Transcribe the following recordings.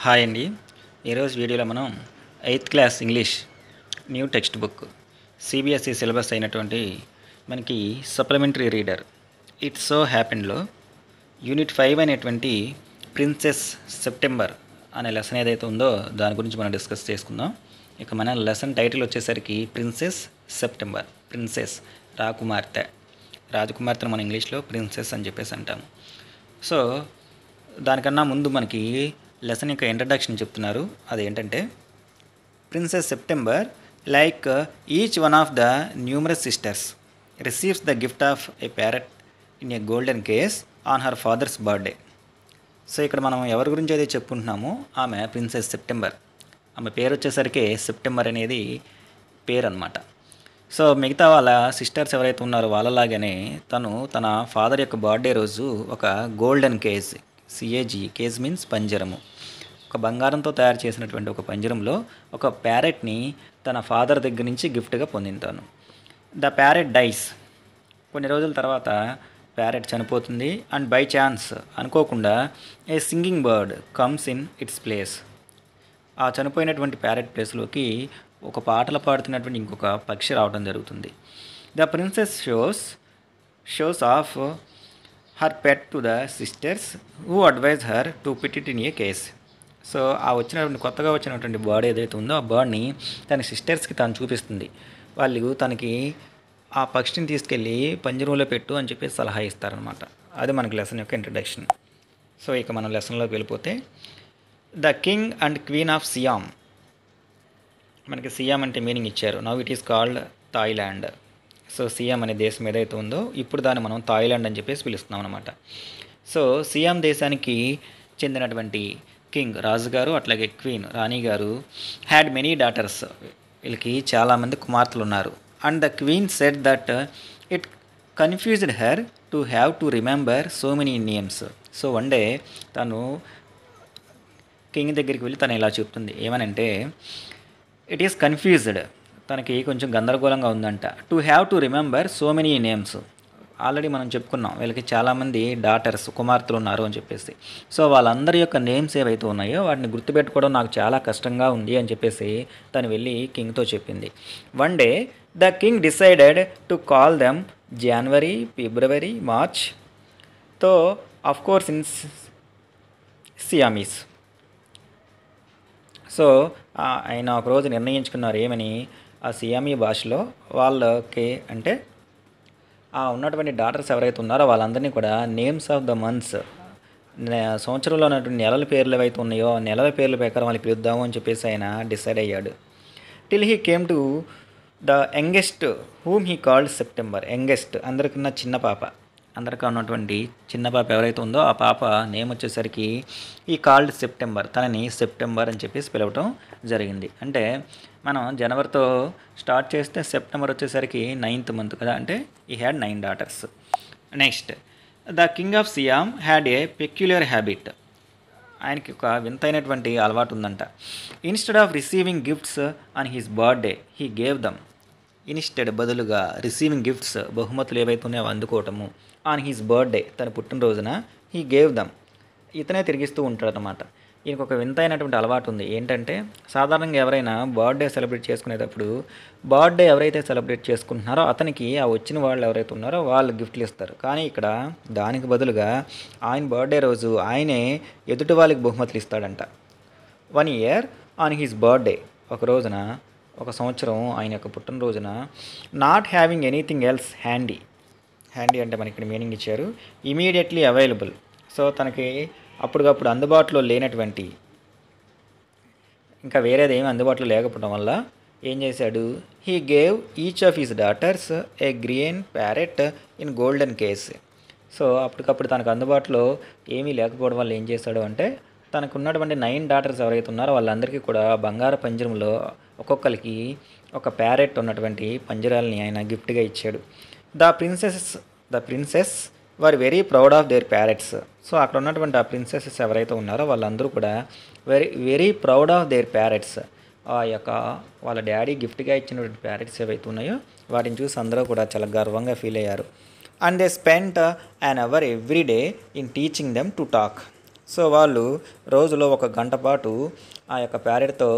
Hi అండి. ఈరోజు వీడియోలో మనం 8th class English new text book CBSE syllabus అయినటువంటి మనకి సప్లిమెంటరీ రీడర్ ఇట్స్ సో హ్యాపెన్లో యూనిట్ 5 అనేటువంటి ప్రిన్సెస్ సెప్టెంబర్ అనే లెసన్ ఏదైతే ఉందో దాని గురించి మనం డిస్కస్ చేసుకుందాం. ఇక మన లెసన్ టైటిల్ వచ్చేసరికి ప్రిన్సెస్ సెప్టెంబర్. ప్రిన్సెస్ రాకుమార్తె, రాజకుమార్తెను మన ఇంగ్లీష్లో ప్రిన్సెస్ అని చెప్పేసి అంటాము. సో దానికన్నా ముందు మనకి లెసన్ యొక్క ఇంట్రడక్షన్ చెప్తున్నారు. అదేంటంటే princess September like each one of the numerous sisters receives the gift of A parrot in a golden case on her father's birthday. So ఇక్కడ మనం ఎవరి గురించి అయితే చెప్పుకుంటున్నామో ఆమె ప్రిన్సెస్ సెప్టెంబర్. ఆమె పేరు వచ్చేసరికి సెప్టెంబర్ అనేది పేరు అనమాట. సో మిగతా వాళ్ళ సిస్టర్స్ ఎవరైతే ఉన్నారో వాళ్ళలాగానే తను తన ఫాదర్ యొక్క బర్త్డే రోజు ఒక golden cage, C A G, cage means పంజరము, ఒక బంగారంతో తయారు చేసినటువంటి ఒక పంజరంలో ఒక ప్యారెట్ని తన ఫాదర్ దగ్గర నుంచి గిఫ్ట్గా పొందింతాను. ద ప్యారెట్ డైస్, కొన్ని రోజుల తర్వాత ప్యారెట్ చనిపోతుంది. అండ్ బై ఛాన్స్ అనుకోకుండా a singing bird comes in its place. ఆ చనిపోయినటువంటి ప్యారెట్ ప్లేస్లోకి ఒక పాటలు పాడుతున్నటువంటి ఇంకొక పక్షి రావడం జరుగుతుంది. The princess shows off her pet to the sisters who advise her to put it in a cage. So ఆ వచ్చినటువంటి కొత్తగా వచ్చినటువంటి బర్డ్ ఏదైతే ఉందో ఆ బర్డ్ని తన సిస్టర్స్కి తను చూపిస్తుంది. వాళ్ళు తనకి ఆ పక్షిని తీసుకెళ్ళి పంజరంలో పెట్టు అని చెప్పి సలహా ఇస్తారనమాట. అది మనకి లెసన్ యొక్క ఇంట్రడక్షన్. సో ఇక మనం లెసన్లోకి వెళ్ళిపోతే the king and queen of SIAM. మనకి సియామ్ అంటే మీనింగ్ ఇచ్చారు. Now it is called Thailand. So SIAM అనే దేశం ఏదైతే ఉందో ఇప్పుడు దాన్ని మనం థాయిలాండ్ అని చెప్పేసి పిలుస్తున్నాం అనమాట. సో సియామ్ దేశానికి చెందినటువంటి కింగ్, రాజుగారు, అట్లాగే క్వీన్, రాణి గారు హ్యాడ్ మెనీ డాటర్స్. వీళ్ళకి చాలామంది కుమార్తెలు ఉన్నారు. And the queen said that it confused her to have to remember so many names. So one day తను కింగ్ దగ్గరికి వెళ్ళి తను ఇలా చెప్తుంది, ఏమనంటే ఇట్ ఈస్ కన్ఫ్యూజ్డ్, తనకి కొంచెం గందరగోళంగా ఉందంట. To have to remember so many names. Already మనం చెప్పుకున్నాం వీళ్ళకి చాలామంది డాటర్స్, కుమార్తెలు ఉన్నారు అని చెప్పేసి. సో వాళ్ళందరి యొక్క నేమ్స్ ఏవైతే ఉన్నాయో వాటిని గుర్తుపెట్టుకోవడం నాకు చాలా కష్టంగా ఉంది అని చెప్పేసి తను వెళ్ళి కింగ్తో చెప్పింది. One day the king decided to call them January, February, March. తో of course in Siamese. So ఆయన ఒకరోజు నిర్ణయించుకున్నారు ఏమని, ఆ సియామీ భాషలో వాళ్ళకి అంటే ఆ ఉన్నటువంటి డాటర్స్ ఎవరైతే ఉన్నారో వాళ్ళందరినీ కూడా నేమ్స్ ఆఫ్ ద మంత్స్, సంవత్సరంలో ఉన్నటువంటి నెలల పేర్లు ఏవైతే ఉన్నాయో నెలల పేర్ల ప్రకారం వాళ్ళకి పిలుద్దాము అని చెప్పేసి ఆయన డిసైడ్ అయ్యాడు. Till he came to the youngest whom he called September. Youngest అందరికన్నా చిన్న పాప, అందరికీ ఉన్నటువంటి చిన్న పాప ఎవరైతే ఉందో ఆ పాప నేమ్ వచ్చేసరికి ఈ కాల్డ్ సెప్టెంబర్, తనని సెప్టెంబర్ అని చెప్పేసి పిలవటం జరిగింది. అంటే మనం జనవరితో స్టార్ట్ చేస్తే సెప్టెంబర్ వచ్చేసరికి 9th మంత్ కదా, అంటే ఈ had 9 daughters. Next the king of SIAM had a peculiar habit. ఆయనకి ఒక వింతైనటువంటి అలవాటు ఉందంట. Instead of receiving gifts on his birthday he gave dum. Instead బదులుగా, రిసీవింగ్ గిఫ్ట్స్ బహుమతులు ఏవైతే ఉన్నాయో అందుకోవటము, ఆన్ హిస్ బర్త్డే తన పుట్టినరోజున హీ గేవ్ దమ్, ఇతనే తిరిగిస్తూ ఉంటాడనమాట. ఈయనకు ఒక వింతైనటువంటి అలవాటు ఉంది. ఏంటంటే సాధారణంగా ఎవరైనా బర్త్డే సెలబ్రేట్ చేసుకునేటప్పుడు బర్త్డే ఎవరైతే సెలబ్రేట్ చేసుకుంటున్నారో అతనికి ఆ వచ్చిన వాళ్ళు ఎవరైతే ఉన్నారో వాళ్ళు గిఫ్ట్లు ఇస్తారు. కానీ ఇక్కడ దానికి బదులుగా ఆయన బర్త్డే రోజు ఆయనే ఎదుటి వాళ్ళకి బహుమతులు ఇస్తాడంట. 1 year ఆన్ హిస్ బర్త్డే, ఒక రోజున, ఒక సంవత్సరం ఆయన యొక్క పుట్టినరోజున, not having anything else handy. Handy అంటే మనకి ఇక్కడ మీనింగ్ ఇచ్చారు ఇమీడియట్లీ అవైలబుల్. సో తనకి అప్పటికప్పుడు అందుబాటులో లేనటువంటి, ఇంకా వేరేది ఏమి అందుబాటులో లేకపోవడం వల్ల ఏం చేశాడు, he gave each of his daughters A green parrot in golden case. So అప్పటికప్పుడు తనకు అందుబాటులో ఏమీ లేకపోవడం వల్ల ఏం చేశాడు అంటే తనకు ఉన్నటువంటి 9 డాటర్స్ ఎవరైతే ఉన్నారో వాళ్ళందరికీ కూడా బంగారు పంజరంలో ఒక్కొక్కరికి ఒక ప్యారెట్ ఉన్నటువంటి పంజరాలని ఆయన గిఫ్ట్గా ఇచ్చాడు. The princess were very proud of their parrots. So అక్కడ ఉన్నటువంటి ఆ ప్రిన్సెసెస్ ఎవరైతే ఉన్నారో వాళ్ళందరూ కూడా very proud of their parrots. ఆ యొక్క వాళ్ళ డాడీ గిఫ్ట్గా ఇచ్చినటువంటి ప్యారెట్స్ ఏవైతే ఉన్నాయో వాటిని చూసి అందరూ కూడా చాలా గర్వంగా ఫీల్ అయ్యారు. And they spent an hour every day in teaching them to talk. So వాళ్ళు రోజులో 1 గంట పాటు ఆ యొక్క ప్యారెట్తో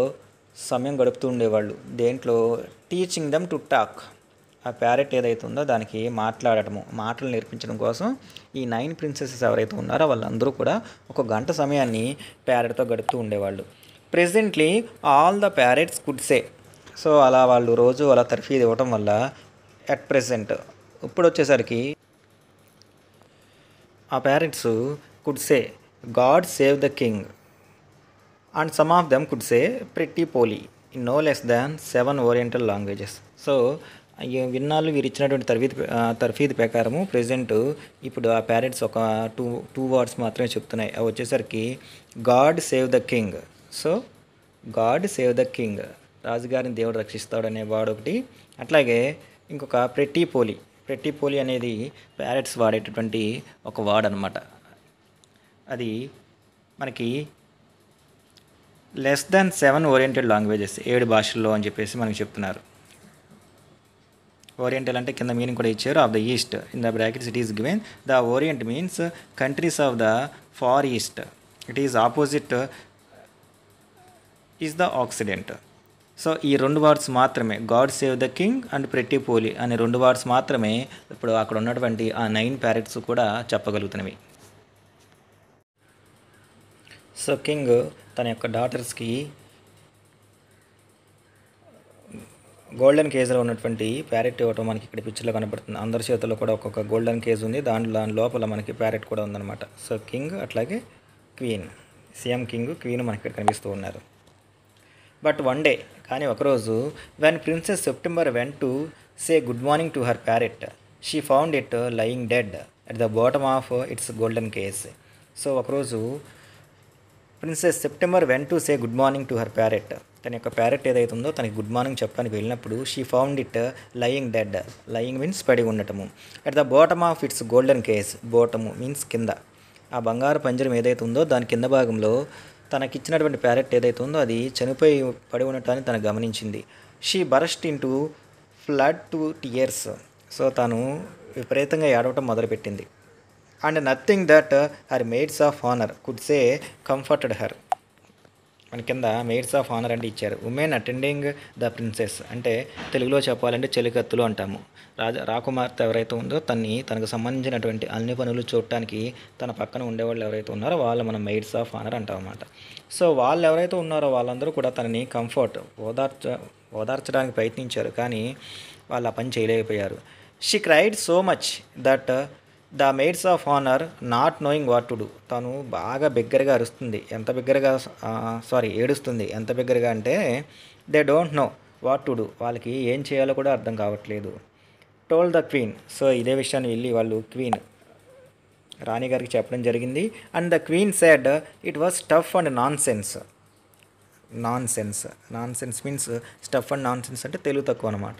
సమయం గడుపుతూ ఉండేవాళ్ళు. దేంట్లో టీచింగ్ దెమ్ టు టాక్. ఆ ప్యారెట్ ఏదైతే ఉందో దానికి మాటలు నేర్పించడం కోసం ఈ 9 ప్రిన్సెసెస్ ఎవరైతే ఉన్నారో వాళ్ళందరూ కూడా 1 గంట సమయాన్ని ప్యారెట్తో గడుపుతూ ఉండేవాళ్ళు. Presently all the parrots could say. So అలా వాళ్ళు రోజు అలా తర్ఫీదు ఇవ్వటం వల్ల అట్ ప్రెసెంట్ ఇప్పుడు వచ్చేసరికి ఆ parrots could say God save the king and some of them could say pretty Polly in no less than 7 oriental languages. So విన్నాళ్ళు వీరు ఇచ్చినటువంటి తర్ఫీదు ప్రకారము ప్రజెంట్ ఇప్పుడు ఆ ప్యారెట్స్ ఒక టూ వర్డ్స్ మాత్రమే చెప్తున్నాయి. అవి వచ్చేసరికి God save the king. So God save the king, రాజుగారిని దేవుడు రక్షిస్తాడు అనే వాడు ఒకటి. అట్లాగే ఇంకొక ప్రెట్టి పోలి అనేది ప్యారెట్స్ వాడేటటువంటి ఒక వర్డ్ అనమాట. అది మనకి లెస్ దాన్ 7 ఓరియంటెడ్ లాంగ్వేజెస్, 7 భాషల్లో అని చెప్పేసి మనకు చెప్తున్నారు. ఓరియంటల్ అంటే కింద మీనింగ్ కూడా ఇచ్చారు. Of the east in the brackets it is given. The orient means countries of the far east. It is opposite is the occident. So ఈ 2 వర్డ్స్ మాత్రమే, God save the king and pretty Polly అనే 2 words మాత్రమే ఇప్పుడు అక్కడ ఉన్నటువంటి ఆ 9 parrots కూడా చెప్పగలుగుతున్నవి. So king తన యొక్క డాటర్స్కి గోల్డెన్ కేజ్లో ఉన్నటువంటి ప్యారెట్ ఇవ్వటం మనకి ఇక్కడ పిక్చర్లో కనబడుతుంది. అందరి చేతుల్లో కూడా ఒక్కొక్క గోల్డెన్ కేజ్ ఉంది, దాని లోపల మనకి ప్యారెట్ కూడా ఉందన్నమాట. సో కింగ్ అట్లాగే క్వీన్, సీఎం కింగ్ క్వీన్ మనకి ఇక్కడ కనిపిస్తూ ఉన్నారు. బట్ వన్ డే, కానీ ఒకరోజు, when princess September went to say good morning to her parrot, she found it lying dead at the bottom of its golden cage. So ఒకరోజు princess September went to say good morning to her parrot, తన యొక్క parrot ఏదైతే ఉందో తనకి good morning చెప్పడానికి వెళ్ళినప్పుడు she found it lying dead. Lying means పడి ఉండటము. At the bottom of its golden cage, bottom means కింద. ఆ బంగారు పంజరం ఏదైతే ఉందో దాని కింద భాగంలో తనకిచ్చినటువంటి ప్యారెట్ ఏదైతే ఉందో అది చనిపోయి పడి ఉండటాన్ని తను గమనించింది. She burst in to flood to tears. So తను విపరీతంగా ఏడవటం మొదలుపెట్టింది. And nothing that her maids of honour could say comforted her. మన కింద మేడ్స్ ఆఫ్ ఆనర్ అంటే ఇచ్చారు. ఉమెన్ అటెండింగ్ ద ప్రిన్సెస్ అంటే తెలుగులో చెప్పాలంటే చెలికత్తులు అంటాము. రాకుమార్తె ఎవరైతే ఉందో తనకు సంబంధించినటువంటి అన్ని పనులు చూడటానికి తన పక్కన ఉండేవాళ్ళు ఎవరైతే ఉన్నారో వాళ్ళు మనం మెయిడ్స్ ఆఫ్ ఆనర్ అంటాం అన్నమాట. సో వాళ్ళు ఎవరైతే ఉన్నారో వాళ్ళందరూ కూడా తనని ఓదార్చడానికి ప్రయత్నించారు, కానీ వాళ్ళు ఆ పని చేయలేకపోయారు. She cried so much that the maids of honour not knowing what to do. తను బాగా బిగ్గరగా అరుస్తుంది, ఏడుస్తుంది. ఎంత బిగ్గరగా అంటే they don't know what to do, వాళ్ళకి ఏం చేయాలో కూడా అర్థం కావట్లేదు. Told the queen. సో ఇదే విషయాన్ని వెళ్ళి వాళ్ళు క్వీన్ రాణిగారికి చెప్పడం జరిగింది. And the queen said it was tough and nonsense means stuff and nonsense అంటే తెలుగు తక్కువ అనమాట.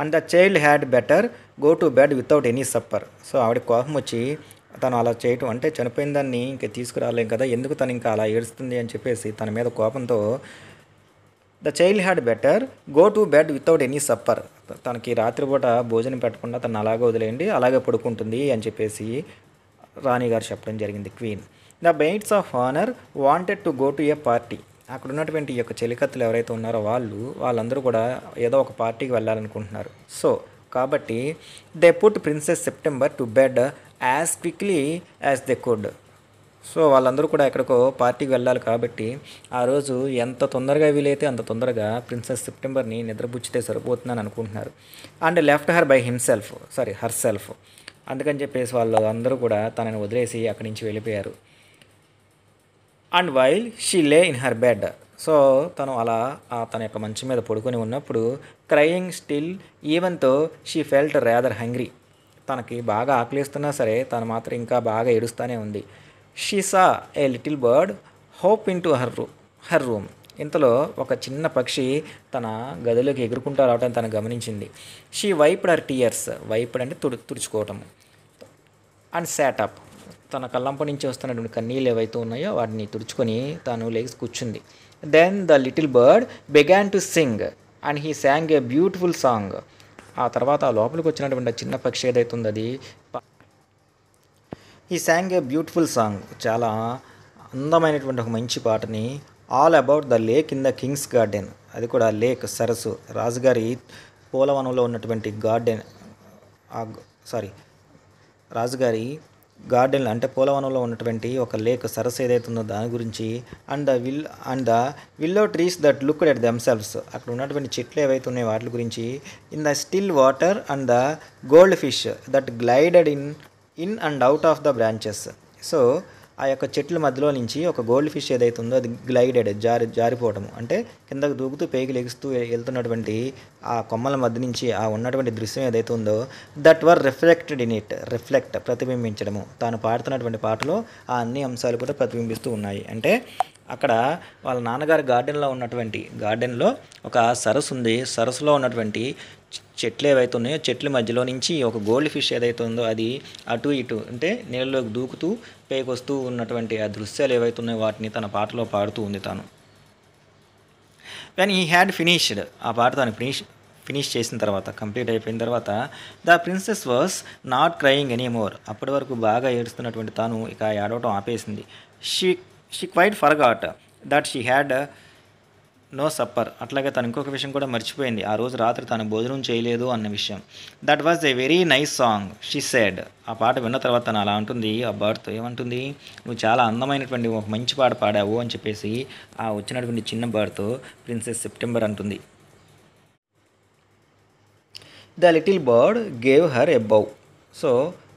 And the child had better go to bed without any supper. So ఆవిడ కోపం వచ్చి తను అలా చేయటం అంటే చనిపోయిన దాన్ని ఇంకా తీసుకురాలేం కదా, ఎందుకు తను ఇంకా అలా ఏడుస్తుంది అని చెప్పేసి తన మీద కోపంతో the child had better go to bed without any supper. తనకి రాత్రిపూట భోజనం పెట్టకుండా తను అలాగే వదిలేయండి, అలాగే పడుకుంటుంది అని చెప్పేసి రాణిగారు చెప్పడం జరిగింది queen. The maids of honour wanted to go to A party. అక్కడ ఉన్నటువంటి ఈ యొక్క చెలికత్తులు ఎవరైతే ఉన్నారో వాళ్ళందరూ కూడా ఏదో ఒక పార్టీకి వెళ్ళాలనుకుంటున్నారు. సో కాబట్టి they put princess September to bed as quickly as they could. So వాళ్ళందరూ కూడా ఎక్కడికో పార్టీకి వెళ్ళాలి కాబట్టి ఆ రోజు ఎంత తొందరగా వీలైతే అంత తొందరగా ప్రిన్సెస్ సెప్టెంబర్ని నిద్రపుచ్చితే సరిపోతుందని అనుకుంటున్నారు. And left her self. అందుకని చెప్పేసి వాళ్ళు అందరూ కూడా తనని వదిలేసి అక్కడి నుంచి వెళ్ళిపోయారు. అండ్ వైల్ షీ లే ఇన్ హర్ బెడ్. సో తను అలా తన యొక్క మంచం మీద పడుకొని ఉన్నప్పుడు క్రయింగ్ స్టిల్ ఈవెన్ తో షీ ఫెల్ట్ రేదర్ హంగ్రీ. తనకి బాగా ఆకలిస్తున్నా సరే తను మాత్రం ఇంకా బాగా ఏడుస్తూనే ఉంది. She saw a little bird hope in to her room. ఇంతలో ఒక చిన్న పక్షి తన గదిలోకి ఎగురుకుంటూ రావడం తను గమనించింది. She wiped her tears. Wiped అంటే తుడుచుకోవటం. And SAT up. తన కళ్ళంప నుంచి వస్తున్నటువంటి కన్నీళ్ళు ఏవైతే ఉన్నాయో వాటిని తుడుచుకొని తాను లేచి కూర్చుంది. Then the little bird began to sing and he sang a beautiful song. ఆ తర్వాత ఆ లోపలికి వచ్చినటువంటి చిన్న పక్షి ఏదైతే ఉందో అది he sang a beautiful song, చాలా అందమైనటువంటి ఒక మంచి పాటని all about the lake in the Kings garden, అది కూడా లేక్ సరస్సు, రాజుగారి పూలవనంలో ఉన్నటువంటి గార్డెన్, సారీ రాజుగారి గార్డెన్ అంటే పూలవనంలో ఉన్నటువంటి ఒక లేక్ సరస్సు ఏదైతే ఉందో దాని గురించి, and the willow trees that looked at themselves, అక్కడ ఉన్నటువంటి చెట్లు ఏవైతే ఉన్నాయో వాటి గురించి, in the still water and the gold fish that glided in and out of the branches. So ఆ యొక్క చెట్ల మధ్యలో నుంచి ఒక గోల్డ్ ఫిష్ ఏదైతే ఉందో అది గ్లైడెడ్ జారిపోవటము అంటే కిందకు దూకుతూ పేగి లెగుస్తూ వెళ్తున్నటువంటి ఆ కొమ్మల మధ్య నుంచి ఆ ఉన్నటువంటి దృశ్యం ఏదైతే ఉందో, that were reflected in it, ప్రతిబింబించడము, తాను పాడుతున్నటువంటి పాటలో ఆ అన్ని అంశాలు కూడా ప్రతిబింబిస్తూ ఉన్నాయి. అంటే అక్కడ వాళ్ళ నాన్నగారి గార్డెన్లో ఒక సరస్సు ఉంది, సరస్సులో ఉన్నటువంటి చెట్లు ఏవైతే ఉన్నాయో చెట్ల మధ్యలో నుంచి ఒక గోల్డ్ ఫిష్ ఏదైతే ఉందో అది అటు ఇటు అంటే నీళ్ళలోకి దూకుతూ పైకొస్తూ ఉన్నటువంటి ఆ దృశ్యాలు ఏవైతే ఉన్నాయో వాటిని తన పాటలో పాడుతూ ఉంది తాను. వెన్ హీ హ్యాడ్ ఫినిష్డ్, ఆ పాట తాను ఫినిష్ చేసిన తర్వాత, కంప్లీట్ అయిపోయిన తర్వాత, the princess was not crying anymore, అప్పటి వరకు బాగా ఏడుస్తున్నటువంటి తాను ఇక ఏడవటం ఆపేసింది. She quite forgot that she had no supper, అట్లాగే తను ఇంకొక విషయం కూడా మర్చిపోయింది, ఆ రోజు రాత్రి తను భోజనం చేయలేదు అన్న విషయం. That was a very nice song she said, ఆ పాట విన్న తర్వాత తను అలా అంటుంది, ఆ బర్డ్తో ఏమంటుంది, నువ్వు చాలా అందమైనటువంటి ఒక మంచి పాట పాడావు అని చెప్పేసి ఆ వచ్చినటువంటి చిన్న బర్డ్తో ప్రిన్సెస్ సెప్టెంబర్ అంటుంది. The little bird gave her a bow, so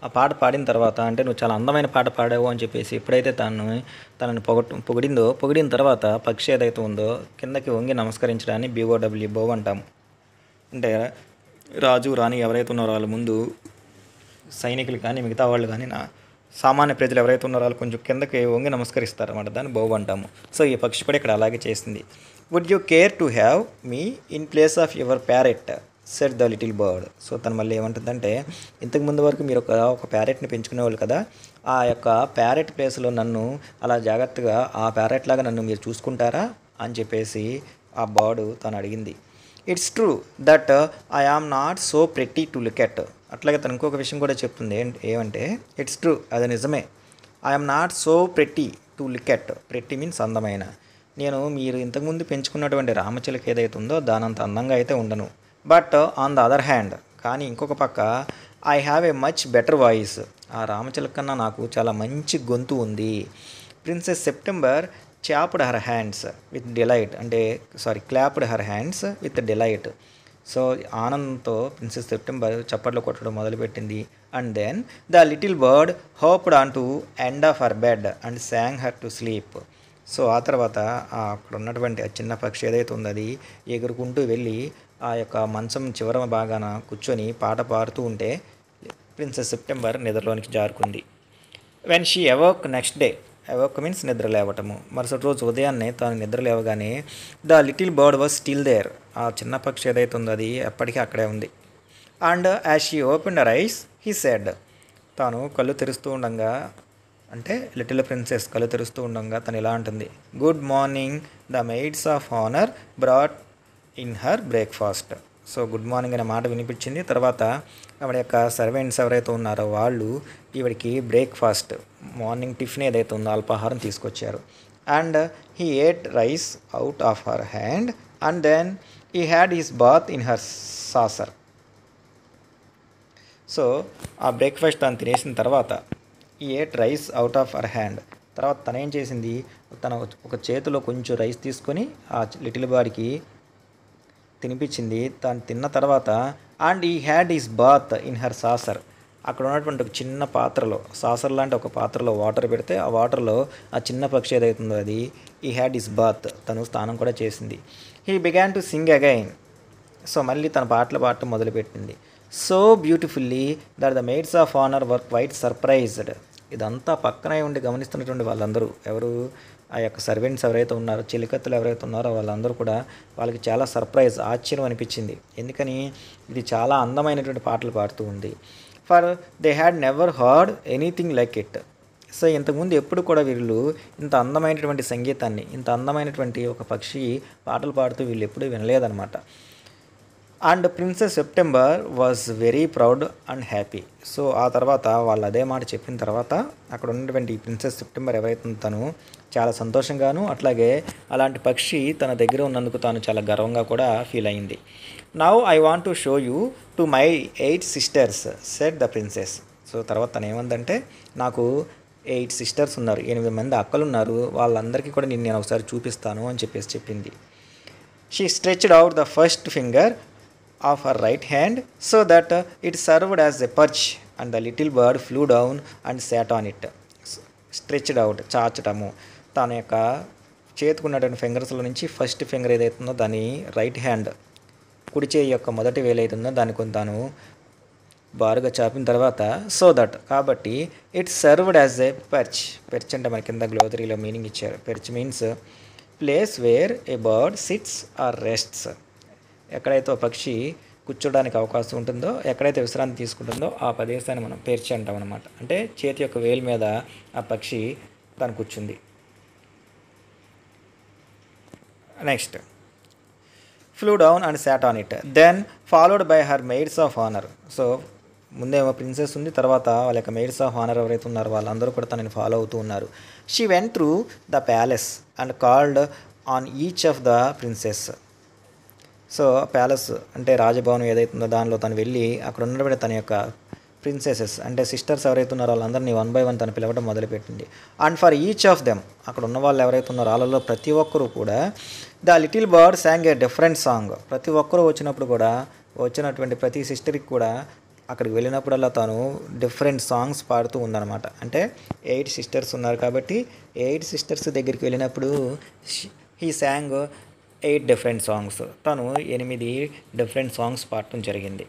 ఆ పాట పాడిన తర్వాత అంటే నువ్వు చాలా అందమైన పాట పాడావు అని చెప్పేసి ఎప్పుడైతే తనని పొగిడిన తర్వాత పక్షి ఏదైతే ఉందో కిందకి వంగి నమస్కరించడాన్ని BOW బౌ అంటాము. అంటే రాజు రాణి ఎవరైతే ఉన్నారో వాళ్ళ ముందు సైనికులు కానీ మిగతా వాళ్ళు కానీ సామాన్య ప్రజలు ఎవరైతే ఉన్నారో వాళ్ళు కొంచెం కిందకి వంగి నమస్కరిస్తారు అన్నమాట, దాన్ని బౌ అంటాము. సో ఈ పక్షి కూడా ఇక్కడ అలాగే చేసింది. Would you care to have me in place of your parrot said the little bird. So తను మళ్ళీ ఏమంటుందంటే, ఇంతకు ముందు వరకు మీరు ఒక ప్యారెట్ని పెంచుకునేవాళ్ళు కదా, ఆ యొక్క ప్యారెట్ ప్లేస్లో నన్ను అలా జాగ్రత్తగా ఆ ప్యారెట్ లాగా నన్ను మీరు చూసుకుంటారా అని చెప్పేసి ఆ బర్డ్ తను అడిగింది. It's true that I am not so pretty to look at, అట్లాగే తను ఇంకొక విషయం కూడా చెప్తుంది, ఏమంటే ఇట్స్ ట్రూ, అది నిజమే, I am not so pretty to look at, pretty means అందమైన, నేను మీరు ఇంతకుముందు పెంచుకున్నటువంటి రామచిలక ఏదైతే ఉందో దానంత అందంగా అయితే ఉండను. But on the other hand, కానీ ఇంకొక పక్క I have a much better voice, ఆ రామచిలక కన్నా నాకు చాలా మంచి గొంతు ఉంది. Princess September clapped her hands with delight. So ఆనందంతో ప్రిన్సెస్ సెప్టెంబర్ చప్పట్లు కొట్టడం మొదలుపెట్టింది. And then the little bird hopped on to end of her bed and sang her to sleep. So ఆ తర్వాత అక్కడ ఉన్నటువంటి ఆ చిన్న పక్షి ఏదైతే ఉందో అది ఎగురుకుంటూ వెళ్ళి ఆ యొక్క మంచం చివర భాగాన కూర్చొని పాట పాడుతూ ఉంటే ప్రిన్సెస్ సెప్టెంబర్ నిద్రలోనికి జారుకుంది. When she awoke next day, awoke means నిద్ర లేవటము, మరుసటి రోజు ఉదయాన్నే తాను నిద్ర లేవగానే the little bird was still there, ఆ చిన్న పక్షి ఏదైతే ఉందో అది ఎప్పటికీ అక్కడే ఉంది. And as she opened her eyes he said, తాను కళ్ళు తెరుస్తూ ఉండగా అంటే లిటిల్ ప్రిన్సెస్ కళ్ళు తెరుస్తూ ఉండగా తను ఇలా అంటుంది, good morning, the maids of honour brought in her breakfast. So good morning అనే మాట వినిపించింది. తర్వాత ఆవిడ యొక్క సర్వెంట్స్ ఎవరైతే ఉన్నారో వాళ్ళు ఈవిడికి బ్రేక్ఫాస్ట్, మార్నింగ్ టిఫిన్ ఏదైతే ఉందో అల్పాహారం తీసుకొచ్చారు. And he ate rice out of her hand and then he had his bath in her saucer. So ఆ బ్రేక్ఫాస్ట్ తను తినేసిన తర్వాత ఈ ate rice out of her hand, తర్వాత తను ఏం చేసింది, తన ఒక చేతిలో కొంచెం రైస్ తీసుకొని ఆ లిటిల్ బార్డ్కి తినిపించింది. తను తిన్న తర్వాత and he had his bath in her saucer, అక్కడ ఉన్నటువంటి ఒక చిన్న పాత్రలో, సాసర్ లాంటి ఒక పాత్రలో వాటర్ పెడితే ఆ వాటర్లో ఆ చిన్న పక్షి ఏదైతుందో అది ఈ హ్యాడ్ ఈస్ బాత్, తను స్నానం కూడా చేసింది. He began to Singh again, so మళ్ళీ తన పాటలు పాడటం మొదలుపెట్టింది. So beautifully that the maids of honour were quiet surprised. ఇదంతా పక్కనే ఉండి గమనిస్తున్నటువంటి వాళ్ళందరూ ఎవరు, ఆ యొక్క సర్వెంట్స్ ఎవరైతే ఉన్నారో, చిలికత్తులు ఎవరైతే ఉన్నారో వాళ్ళందరూ కూడా వాళ్ళకి చాలా సర్ప్రైజ్, ఆశ్చర్యం అనిపించింది. ఎందుకని, ఇది చాలా అందమైనటువంటి పాటలు పాడుతూ ఉంది. For they had never heard anything like it. So ఇంతకుముందు ఎప్పుడు కూడా వీళ్ళు ఇంత అందమైనటువంటి సంగీతాన్ని, ఇంత అందమైనటువంటి ఒక పక్షి పాటలు పాడుతూ వీళ్ళు ఎప్పుడూ వినలేదన్నమాట. And princess September was very proud and happy. So ఆ తర్వాత వాళ్ళు అదే మాట చెప్పిన తర్వాత అక్కడ ఉన్నటువంటి ప్రిన్సెస్ సెప్టెంబర్ ఎవరైతే తను చాలా సంతోషంగాను, అట్లాగే అలాంటి పక్షి తన దగ్గర ఉన్నందుకు తాను చాలా గర్వంగా కూడా ఫీల్ అయింది. Now I want to show you to my 8 sisters said the princess. So తర్వాత తను ఏమందంటే, నాకు 8 సిస్టర్స్ ఉన్నారు, 8 మంది అక్కలు ఉన్నారు, వాళ్ళందరికీ కూడా నేను ఒకసారి చూపిస్తాను అని చెప్పింది. She stretched out the first finger of her right hand so that it served as a perch and the little bird flew down and sat on it. Stretched out, చాచటము. తన యొక్క చేతుకున్నటువంటి ఫింగర్స్లో నుంచి ఫస్ట్ ఫింగర్ ఏదైతుందో దాని right hand కుడి చేయి యొక్క మొదటి వేలు అవుతుందో దాన్ని కొంత తాను బారుగా చాపిన తర్వాత సో దట్ కాబట్టి it served as a perch. Perch అంటే మన కింద గ్లోసరీలో మీనింగ్ ఇచ్చారు. Perch means place where a bird sits or rests. ఎక్కడైతే ఒక పక్షి కూర్చోడానికి అవకాశం ఉంటుందో, ఎక్కడైతే విశ్రాంతి తీసుకుంటుందో ఆ ప్రదేశాన్ని మనం పెర్చ్ అంటాం అనమాట. అంటే చేతి యొక్క వేలు మీద ఆ పక్షి తను కూర్చుంది. Next flew down and sat on it then followed by her maids of honour. So ముందేమో ప్రిన్సెస్ ఉంది, తర్వాత వాళ్ళ యొక్క మెయిడ్స్ ఆఫ్ ఆనర్ ఎవరైతే ఉన్నారో వాళ్ళందరూ కూడా తనని ఫాలో అవుతూ ఉన్నారు. She went through the palace and called on each of the princess. So palace అంటే రాజభవనం ఏదైతుందో దానిలో తను వెళ్ళి అక్కడ ఉన్నటువంటి తన యొక్క ప్రిన్సెసెస్ అంటే సిస్టర్స్ ఎవరైతే ఉన్నారో వాళ్ళందరినీ 1 by 1 తను పిలవడం మొదలుపెట్టింది. And for each of them అక్కడ ఉన్న వాళ్ళు ఎవరైతే ఉన్నారో వాళ్ళలో ప్రతి ఒక్కరూ కూడా the little bird song a different song. ప్రతి ఒక్కరూ వచ్చినప్పుడు కూడా వచ్చినటువంటి ప్రతి సిస్టర్కి కూడా అక్కడికి వెళ్ళినప్పుడల్లా తాను డిఫరెంట్ సాంగ్స్ పాడుతూ ఉందన్నమాట. అంటే 8 సిస్టర్స్ ఉన్నారు కాబట్టి 8 సిస్టర్స్ దగ్గరికి వెళ్ళినప్పుడు హీ సాంగ్ 8 డిఫరెంట్ సాంగ్స్. తను 8 డిఫరెంట్ సాంగ్స్ పాడటం జరిగింది.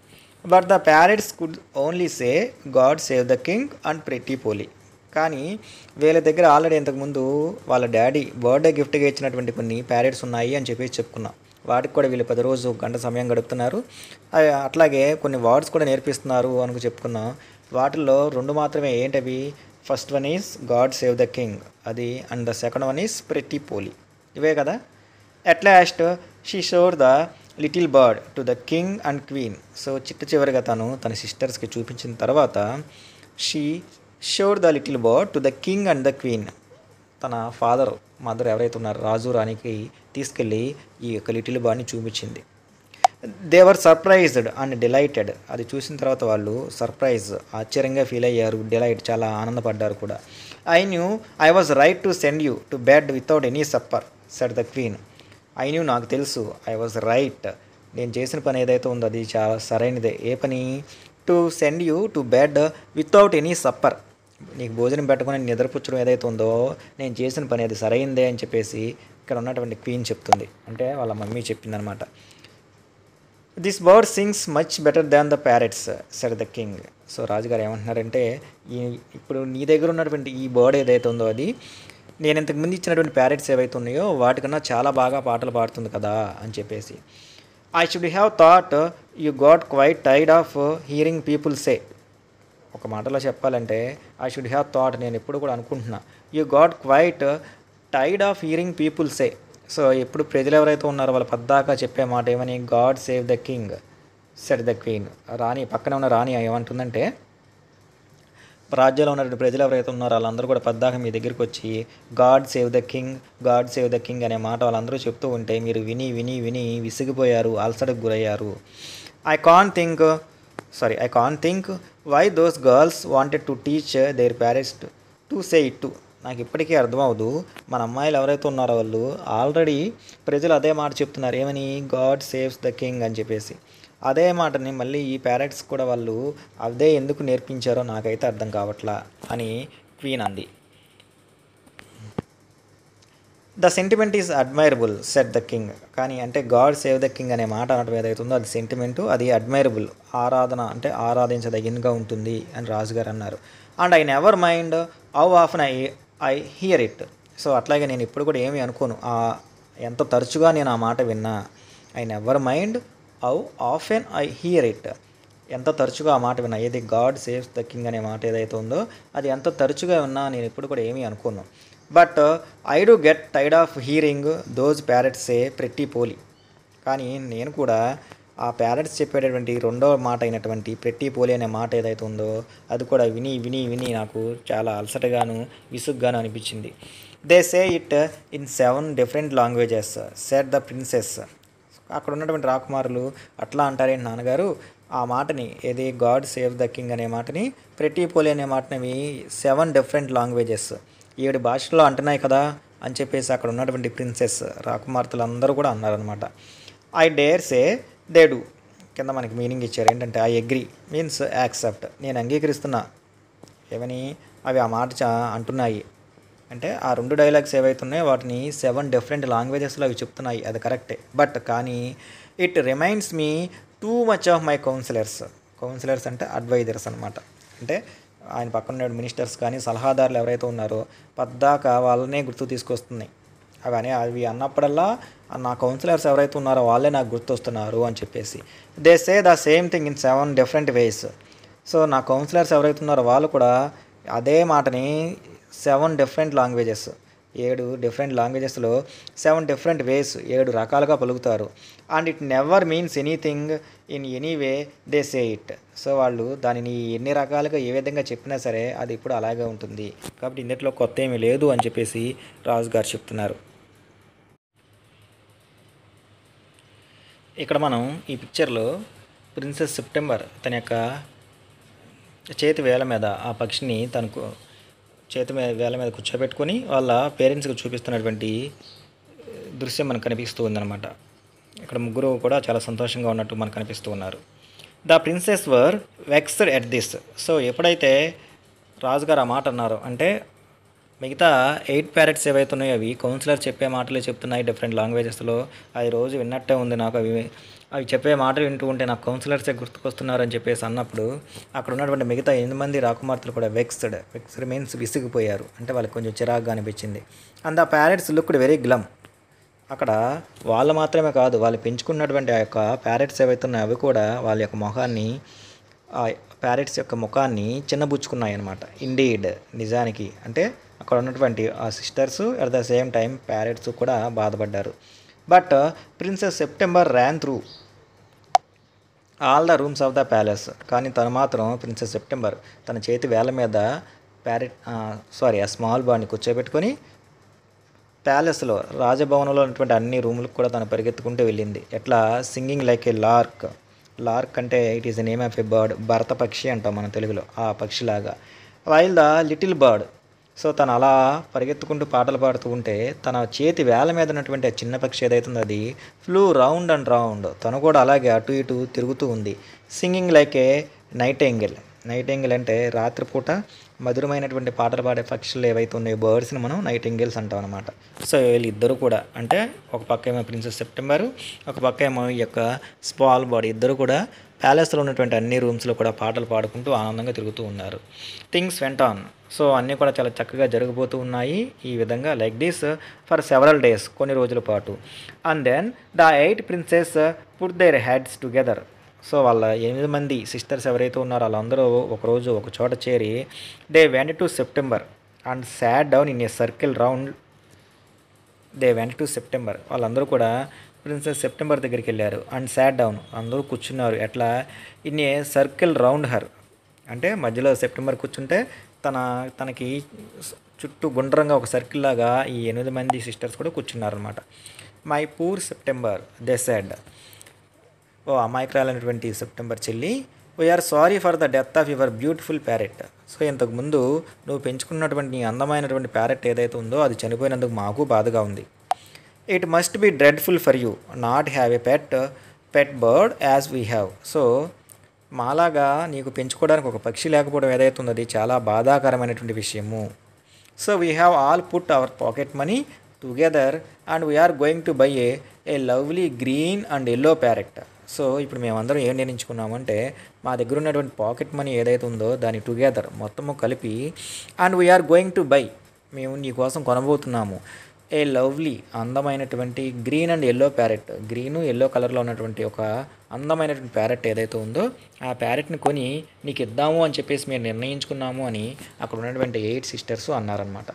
But the parrots could only say God save the king and pretty Polly. కానీ వీళ్ళ దగ్గర ఆల్రెడీ ఇంతకుముందు వాళ్ళ డాడీ బర్త్డే గిఫ్ట్గా ఇచ్చినటువంటి కొన్ని ప్యారెట్స్ ఉన్నాయి అని చెప్పేసి చెప్పుకున్నాం. వాటికి కూడా వీళ్ళు 10 రోజు గంట సమయం గడుపుతున్నారు. అట్లాగే కొన్ని వర్డ్స్ కూడా నేర్పిస్తున్నారు అని చెప్పుకున్నాం. వాటిల్లో 2 మాత్రమే. ఏంటవి? First one is God save the king, అది, and the second one is pretty Polly. ఇవే కదా. At last she showed the little bird to the king and queen. So చివరిగా తన సిస్టర్స్కి చూపించిన తర్వాత she showed the little bird to the king and the queen. తన mother ఎవరైతే ఉన్నారో రాజు రాణికి తీసుకెళ్ళి ఈ యొక్క లిటిల్ బర్డ్ని చూపించింది. They were surprised and delighted. అది చూసిన తర్వాత వాళ్ళు సర్ప్రైజ్, ఆశ్చర్యంగా ఫీల్ అయ్యారు, డిలైట్, చాలా ఆనందపడ్డారు కూడా. I knew I was right to send you to bed without any supper said the queen. I knew నాకు తెలుసు, ఐ వాజ్ రైట్, నేను చేసిన పని ఏదైతే ఉందో అది చాలా సరైనదే. ఏ పని? To send you to bed without any supper. నీకు భోజనం పెట్టకుండా నిద్రపుచ్చడం ఏదైతే ఉందో నేను చేసిన పని అది సరైందే అని చెప్పేసి ఇక్కడ ఉన్నటువంటి క్వీన్ చెప్తుంది. అంటే వాళ్ళ మమ్మీ చెప్పిందనమాట. This bird sings much better than the parrots said the king. So రాజుగారు ఏమంటున్నారంటే, ఇప్పుడు నీ దగ్గర ఉన్నటువంటి ఈ బర్డ్ ఏదైతే ఉందో అది నేను ఇంతకుముందు ఇచ్చినటువంటి ప్యారెట్స్ ఏవైతే ఉన్నాయో వాటికన్నా చాలా బాగా పాటలు పాడుతుంది కదా అని చెప్పేసి. I should have thought you got quite tired of hearing people say. ఒక మాటలో చెప్పాలంటే ఐ షుడ్ హ్యావ్ థాట్, నేను ఎప్పుడు కూడా అనుకుంటున్నా, you got quite tired of hearing people say. So ఎప్పుడు ప్రజలు ఎవరైతే ఉన్నారో వాళ్ళ పద్దాకా చెప్పే మాట ఏమని? God save the king said the queen. రాణి, పక్కన ఉన్న రాణి ఏమంటుందంటే, రాజ్యంలో ఉన్నటువంటి ప్రజలు ఎవరైతే ఉన్నారో వాళ్ళందరూ కూడా పద్దాక మీ దగ్గరికి వచ్చి God save the king, God save the king అనే మాట వాళ్ళందరూ చెప్తూ ఉంటే మీరు విని విని విని విసిగిపోయారు, అలసటకు గురయ్యారు. I can't think why those girls wanted to teach their parents to say it. నాకు ఇప్పటికీ అర్థమవుదు, మన అమ్మాయిలు ఎవరైతే ఉన్నారో వాళ్ళు ఆల్రెడీ ప్రజలు అదే మాట చెప్తున్నారు, ఏమని? గాడ్ సేవ్స్ ద కింగ్ అని చెప్పేసి. అదే మాటని మళ్ళీ ఈ పేరెంట్స్ కూడా వాళ్ళు అదే ఎందుకు నేర్పించారో నాకైతే అర్థం కావట్లా అని క్వీన్ అంది. The sentiment is admirable said the king. కానీ అంటే గాడ్ సేవ్ ద కింగ్ అనే మాట అనడం ఏదైతే ఉందో అది సెంటిమెంటు, అది అడ్మైరబుల్, ఆరాధన అంటే ఆరాధించదగినగా ఉంటుంది అని రాజుగారు అన్నారు. And I never mind how often I hear it. So అట్లాగే నేను ఇప్పుడు కూడా ఏమీ అనుకోను, ఎంత తరచుగా నేను ఆ మాట విన్నా. I never mind how often I hear it. ఎంత తరచుగా ఆ మాట విన్నా, ఏది గాడ్ సేవ్స్ ద కింగ్ అనే మాట ఏదైతే ఉందో అది ఎంత తరచుగా విన్నా నేను ఇప్పుడు కూడా ఏమీ అనుకోను. But I do get tired of hearing those parrots a pretty Polly. కానీ నేను కూడా ఆ ప్యారెట్స్ చెప్పేటటువంటి రెండో మాట అయినటువంటి ప్రెట్టి పోలి అనే మాట ఏదైతే ఉందో అది కూడా విని విని విని నాకు చాలా అలసటగాను విసుగ్గాను అనిపించింది. They say it in 7 different languages said the princess. అక్కడ ఉన్నటువంటి రాకుమారులు అట్లా అంటారేంటి నాన్నగారు, ఆ మాటని ఏది గాడ్ సేవ్ ద కింగ్ అనే మాటని ప్రెట్టి పోలి అనే మాటని 7 డిఫరెంట్ లాంగ్వేజెస్ 7 భాషల్లో అంటున్నాయి కదా అని చెప్పేసి అక్కడ ఉన్నటువంటి ప్రిన్సెస్ రాకుమార్తెలు అందరూ కూడా అన్నారనమాట. I dare say they do కింద మనకి మీనింగ్ ఇచ్చారు ఏంటంటే ఐ అగ్రీ మీన్స్ యాక్సెప్ట్, నేను అంగీకరిస్తున్నా ఏమని అవి ఆ మాట అంటున్నాయి అంటే ఆ 2 డైలాగ్స్ ఏవైతున్నాయో వాటిని 7 డిఫరెంట్ లాంగ్వేజెస్లో అవి చెప్తున్నాయి, అది కరెక్టే. బట్ కానీ it reminds me too much of my counsellors అంటే అడ్వైజర్స్ అనమాట. అంటే ఆయన పక్కన ఉన్న మినిస్టర్స్ కానీ సలహాదారులు ఎవరైతే ఉన్నారో పద్దాక వాళ్ళనే గుర్తు తీసుకొస్తున్నాయి. అవి అన్నప్పుడల్లా నా కౌన్సిలర్స్ ఎవరైతే ఉన్నారో వాళ్ళే నాకు గుర్తొస్తున్నారు అని చెప్పేసి. They say the same thing in 7 different ways. So నా కౌన్సిలర్స్ ఎవరైతే ఉన్నారో వాళ్ళు కూడా అదే మాటని 7 డిఫరెంట్ లాంగ్వేజెస్ 7 డిఫరెంట్ లాంగ్వేజెస్లో 7 డిఫరెంట్ వేస్ 7 రకాలుగా పలుకుతారు. And it never means anything in any way they say it. So వాళ్ళు దానిని ఎన్ని రకాలుగా ఏ విధంగా చెప్పినా సరే అది ఇప్పుడు అలాగే ఉంటుంది, కాబట్టి ఇందులో కొత్త ఏమీ లేదు అని చెప్పేసి రాజుగారు చెప్తున్నారు. ఇక్కడ మనం ఈ పిక్చర్లో ప్రిన్సెస్ సెప్టెంబర్ తన యొక్క చేతి వేల మీద ఆ పక్షిని తనకు వేల మీద కూర్చోబెట్టుకొని వాళ్ళ పేరెంట్స్కి చూపిస్తున్నటువంటి దృశ్యం మనకు కనిపిస్తూ ఉందన్నమాట. ఇక్కడ ముగ్గురు కూడా చాలా సంతోషంగా ఉన్నట్టు మనకు కనిపిస్తూ ఉన్నారు. The princess were vexed at this. So ఎప్పుడైతే రాజుగారు ఆ మాట అన్నారో అంటే మిగతా 8 ప్యారెట్స్ ఏవైతే ఉన్నాయో అవి కౌన్సిలర్ చెప్పే మాటలే చెప్తున్నాయి డిఫరెంట్ లాంగ్వేజెస్లో, అది రోజు విన్నట్టే ఉంది నాకు, అవి చెప్పే మాటలు వింటూ ఉంటే నాకు కౌన్సిలర్సే గుర్తుకొస్తున్నారు అని చెప్పేసి అన్నప్పుడు అక్కడ ఉన్నటువంటి మిగతా 8 మంది రాకుమార్తెలు కూడా వెక్స్డ్ మీన్స్ విసిగిపోయారు, అంటే వాళ్ళకి కొంచెం చిరాకుగా అనిపించింది. And the parrots looked very glum. అక్కడ వాళ్ళు మాత్రమే కాదు, వాళ్ళు పెంచుకున్నటువంటి ఆ యొక్క ప్యారెట్స్ ఏవైతే ఉన్నాయో అవి కూడా వాళ్ళ యొక్క ముఖాన్ని ప్యారెట్స్ యొక్క ముఖాన్ని చిన్నబుచ్చుకున్నాయి అన్నమాట. ఇండీడ్ నిజానికి అంటే అక్కడ ఉన్నటువంటి ఆ sisters at the same time parrots కూడా బాధపడ్డారు. But princess September ran through all the rooms of the palace. కానీ తను మాత్రం ప్రిన్సెస్ సెప్టెంబర్ తన చేతి వేల మీద ఆ స్మాల్ బార్డ్ని కూర్చోబెట్టుకొని ప్యాలెస్లో రాజభవనంలో ఉన్నటువంటి అన్ని రూములకు కూడా తను పరిగెత్తుకుంటూ వెళ్ళింది. ఎట్లా సింగింగ్ లైక్ ఏ లార్క్ అంటే it is the name of a bird, భరత పక్షి అంటాం మన తెలుగులో, ఆ పక్షిలాగా. While the little bird, so తను అలా పరిగెత్తుకుంటూ పాటలు పాడుతూ ఉంటే తన చేతి వేల మీద ఉన్నటువంటి ఆ చిన్న పక్షి ఏదైతుందో అది ఫ్లూ రౌండ్ అండ్ రౌండ్, తను కూడా అలాగే అటు ఇటు తిరుగుతూ ఉంది. సింగింగ్ లైక్ ఏ నైటింగేల్ అంటే రాత్రిపూట మధురమైనటువంటి పాటలు పాడే పక్షులు ఏవైతే ఉన్నాయో బర్డ్స్ని మనం నైటింగేల్స్ అంటాం అనమాట. సో వీళ్ళిద్దరూ కూడా అంటే ఒక పక్క ఏమో ప్రిన్సెస్ సెప్టెంబరు, ఒక పక్క ఏమో ఈ యొక్క స్మాల్ బర్డ్, ఇద్దరు కూడా ప్యాలెస్లో ఉన్నటువంటి అన్ని రూమ్స్లో కూడా పాటలు పాడుకుంటూ ఆనందంగా తిరుగుతూ ఉన్నారు. Things went on. సో అన్నీ కూడా చాలా చక్కగా జరగబోతూ ఉన్నాయి ఈ విధంగా like this for several days, కొన్ని రోజుల పాటు. And then the 8 princess put their heads together. So వాళ్ళ 8 మంది సిస్టర్స్ ఎవరైతే ఉన్నారో వాళ్ళందరూ ఒకరోజు ఒక చోట చేరి they went to September and sat down in a circle round. వాళ్ళందరూ కూడా ప్రిన్సెస్ సెప్టెంబర్ దగ్గరికి వెళ్ళారు. అండ్ సాట్ డౌన్, అందరూ కూర్చున్నారు. ఎట్లా in a circle round her, అంటే మధ్యలో సెప్టెంబర్ కూర్చుంటే తనకి చుట్టూ గుండ్రంగా ఒక సర్కిల్ లాగా ఈ 8 మంది సిస్టర్స్ కూడా కూర్చున్నారనమాట. My poor September they said. ఓ అమాయకురాలైనటువంటి సెప్టెంబర్ చెల్లి, we are sorry for the death of your beautiful parrot. So ఇంతకుముందు నువ్వు పెంచుకున్నటువంటి నీ అందమైనటువంటి ప్యారెట్ ఏదైతే ఉందో అది చనిపోయినందుకు మాకు బాధగా ఉంది. It must be dreadful for you not have a pet bird as we have. So మాలాగా నీకు పెంచుకోవడానికి ఒక పక్షి లేకపోవడం ఏదైతే ఉందో అది చాలా బాధాకరమైనటువంటి విషయము. So we have all put our pocket money together and we are going to buy a lovely green and yellow parrot. So ఇప్పుడు మేమందరం ఏం నిర్ణయించుకున్నామంటే మా దగ్గర ఉన్నటువంటి పాకెట్ మనీ ఏదైతే ఉందో దాని టుగెదర్ మొత్తము కలిపి and we are going to buy, మేము నీ కోసం కొనబోతున్నాము ఏ లవ్లీ అందమైనటువంటి green and yellow parrot, green yellow కలర్లో ఉన్నటువంటి ఒక అందమైనటువంటి ప్యారెట్ ఏదైతే ఉందో ఆ ప్యారెట్ని కొని నీకు ఇద్దాము అని చెప్పేసి మేము నిర్ణయించుకున్నాము అని అక్కడ ఉన్నటువంటి 8 సిస్టర్స్ అన్నారనమాట.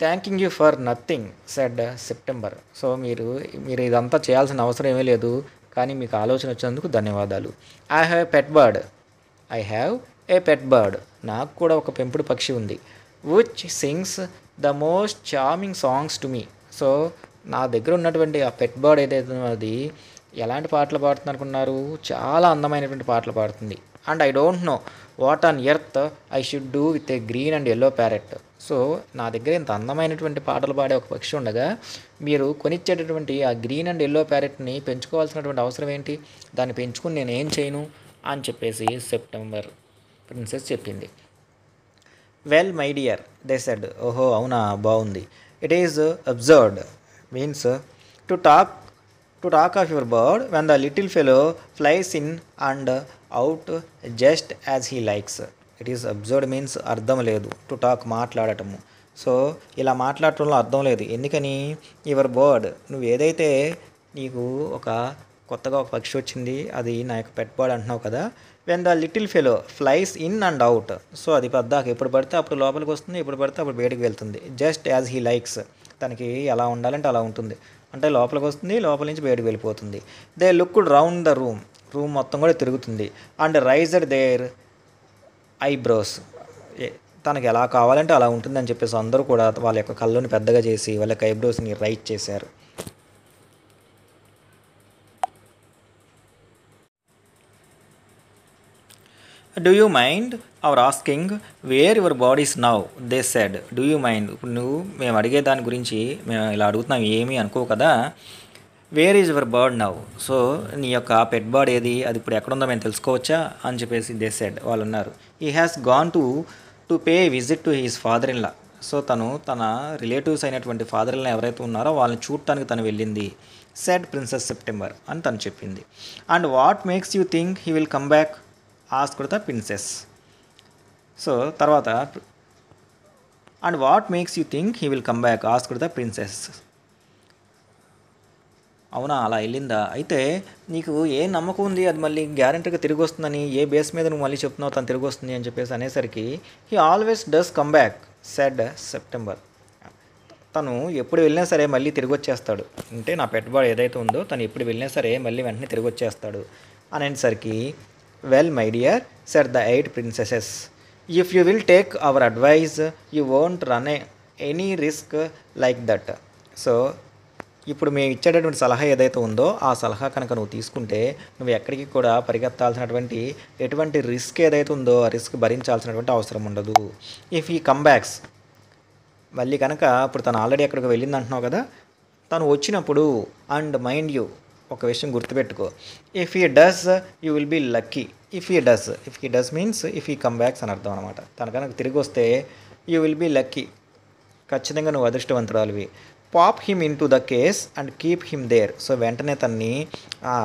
Thanking you for nothing said September. So మీరు ఇదంతా చేయాల్సిన అవసరం ఏమీ లేదు, కానీ మీకు ఆలోచన వచ్చినందుకు ధన్యవాదాలు. I have pet bird. I have a pet bird. నాకు కూడా ఒక పెంపుడు పక్షి ఉంది. Which sings the most charming songs to me. So నా దగ్గర ఉన్నటువంటి ఆ పెట్ బర్డ్ ఏదైతే అది ఎలాంటి పాటలు పాడుతుంది అనుకున్నారు? చాలా అందమైనటువంటి పాటలు పాడుతుంది. And I don't know what on earth I should do with a green and yellow parrot. So నా దగ్గర ఇంత అందమైనటువంటి పాటలు పాడే ఒక పక్షి ఉండగా మీరు కొనిచ్చేటటువంటి ఆ గ్రీన్ అండ్ ఎల్లో ప్యారెట్ని పెంచుకోవాల్సినటువంటి అవసరం ఏంటి? దాన్ని పెంచుకుని నేను ఏం చేయను అని చెప్పేసి సెప్టెంబర్ ప్రిన్సెస్ చెప్పింది. Well my dear they said. ఓహో అవునా, బాగుంది. It is observed means to talk of your bird when the little fellow flies in and out just as he likes. It is observed means అర్థం లేదు. To talk మాట్లాడటము. So ఇలా మాట్లాడటంలో అర్థం లేదు. ఎందుకని? Your bird, నువ్వు ఏదైతే నీకు ఒక కొత్తగా ఒక పక్షి వచ్చింది, అది నా యొక్క పెట్ బర్డ్ అంటున్నావు కదా. When the little fellow flies in and out. So అది పెద్దాక ఎప్పుడు పడితే అప్పుడు లోపలికి వస్తుంది, ఎప్పుడు పడితే అప్పుడు బయటికి వెళ్తుంది. జస్ట్ యాజ్ హీ లైక్స్, తనకి ఎలా ఉండాలంటే అలా ఉంటుంది. అంటే లోపలికి వస్తుంది, లోపల నుంచి బయటికి వెళ్ళిపోతుంది. They looked round the room మొత్తం కూడా తిరుగుతుంది. అండ్ రైజ్డ్ దేర్ ఐబ్రోస్, తనకి ఎలా కావాలంటే అలా ఉంటుందని చెప్పేసి అందరూ కూడా వాళ్ళ యొక్క కళ్ళని పెద్దగా చేసి వాళ్ళ యొక్క ఐబ్రోస్ని రైజ్ చేశారు. Do you mind our asking where your bird's now they said. Do you mind, ఇప్పుడు నువ్వు మేము అడిగే దాని గురించి మేము ఇలా అడుగుతున్నాం ఏమీ అనుకో కదా. Where is your bird now. So నీ యొక్క పెట్ బర్డ్ ఏది, అది ఇప్పుడు ఎక్కడుందో మేము తెలుసుకోవచ్చా అని చెప్పేసి దే సెడ్, వాళ్ళు ఉన్నారు. He has gone to pay visit to his father in law. So తన రిలేటివ్స్ అయినటువంటి ఫాదర్ ఇన్ లా ఎవరైతే ఉన్నారో వాళ్ళని చూడటానికి తను వెళ్ళింది. సెడ్ ప్రిన్సెస్ సెప్టెంబర్ అని తను చెప్పింది. And what makes you think he will come back asked the princess. So తర్వాత and what makes you think he will come back asked the princess. అవునా, అలా వెళ్ళిందా? అయితే నీకు ఏ నమ్మకం ఉంది అది మళ్ళీ గ్యారెంటీగా తిరిగి వస్తుందని? ఏ బేస్ మీద నువ్వు మళ్ళీ చెప్తున్నావు తను తిరిగి వస్తుంది అని చెప్పేసి అనేసరికి he always does come back said September. తను ఎప్పుడు వెళ్ళినా సరే మళ్ళీ తిరిగి వచ్చేస్తాడు. అంటే నా పెట్ బర్డ్ ఏదైతే ఉందో తను ఎప్పుడు వెళ్ళినా సరే మళ్ళీ వెంటనే తిరిగి వచ్చేస్తాడు అనేసరికి well my dear said the 8 princesses, if you will take our advice you won't run any risk like that. So ఇప్పుడు మేము ఇచ్చేటటువంటి సలహా ఏదైతే ఉందో ఆ సలహా కనుక నువ్వు తీసుకుంటే నువ్వు ఎక్కడికి కూడా పరిగెత్తాల్సినటువంటి ఎటువంటి రిస్క్ ఏదైతే ఉందో ఆ రిస్క్ భరించాల్సినటువంటి అవసరం ఉండదు. ఇఫ్ ఈ కమ్ బ్యాక్స్, మళ్ళీ కనుక ఇప్పుడు తను ఆల్రెడీ ఎక్కడికి వెళ్ళింది అంటున్నావు కదా, తను వచ్చినప్పుడు అండ్ మైండ్ యూ ఒక విషయం గుర్తుపెట్టుకో, if he does you will be lucky. If he does means if he come backs అని అర్థం అనమాట. తన కనుక తిరిగి వస్తే యూ విల్ బీ లక్కీ, ఖచ్చితంగా నువ్వు అదృష్టవంతురాలివి. Pop him into the cage and keep him there. So వెంటనే తన్ని ఆ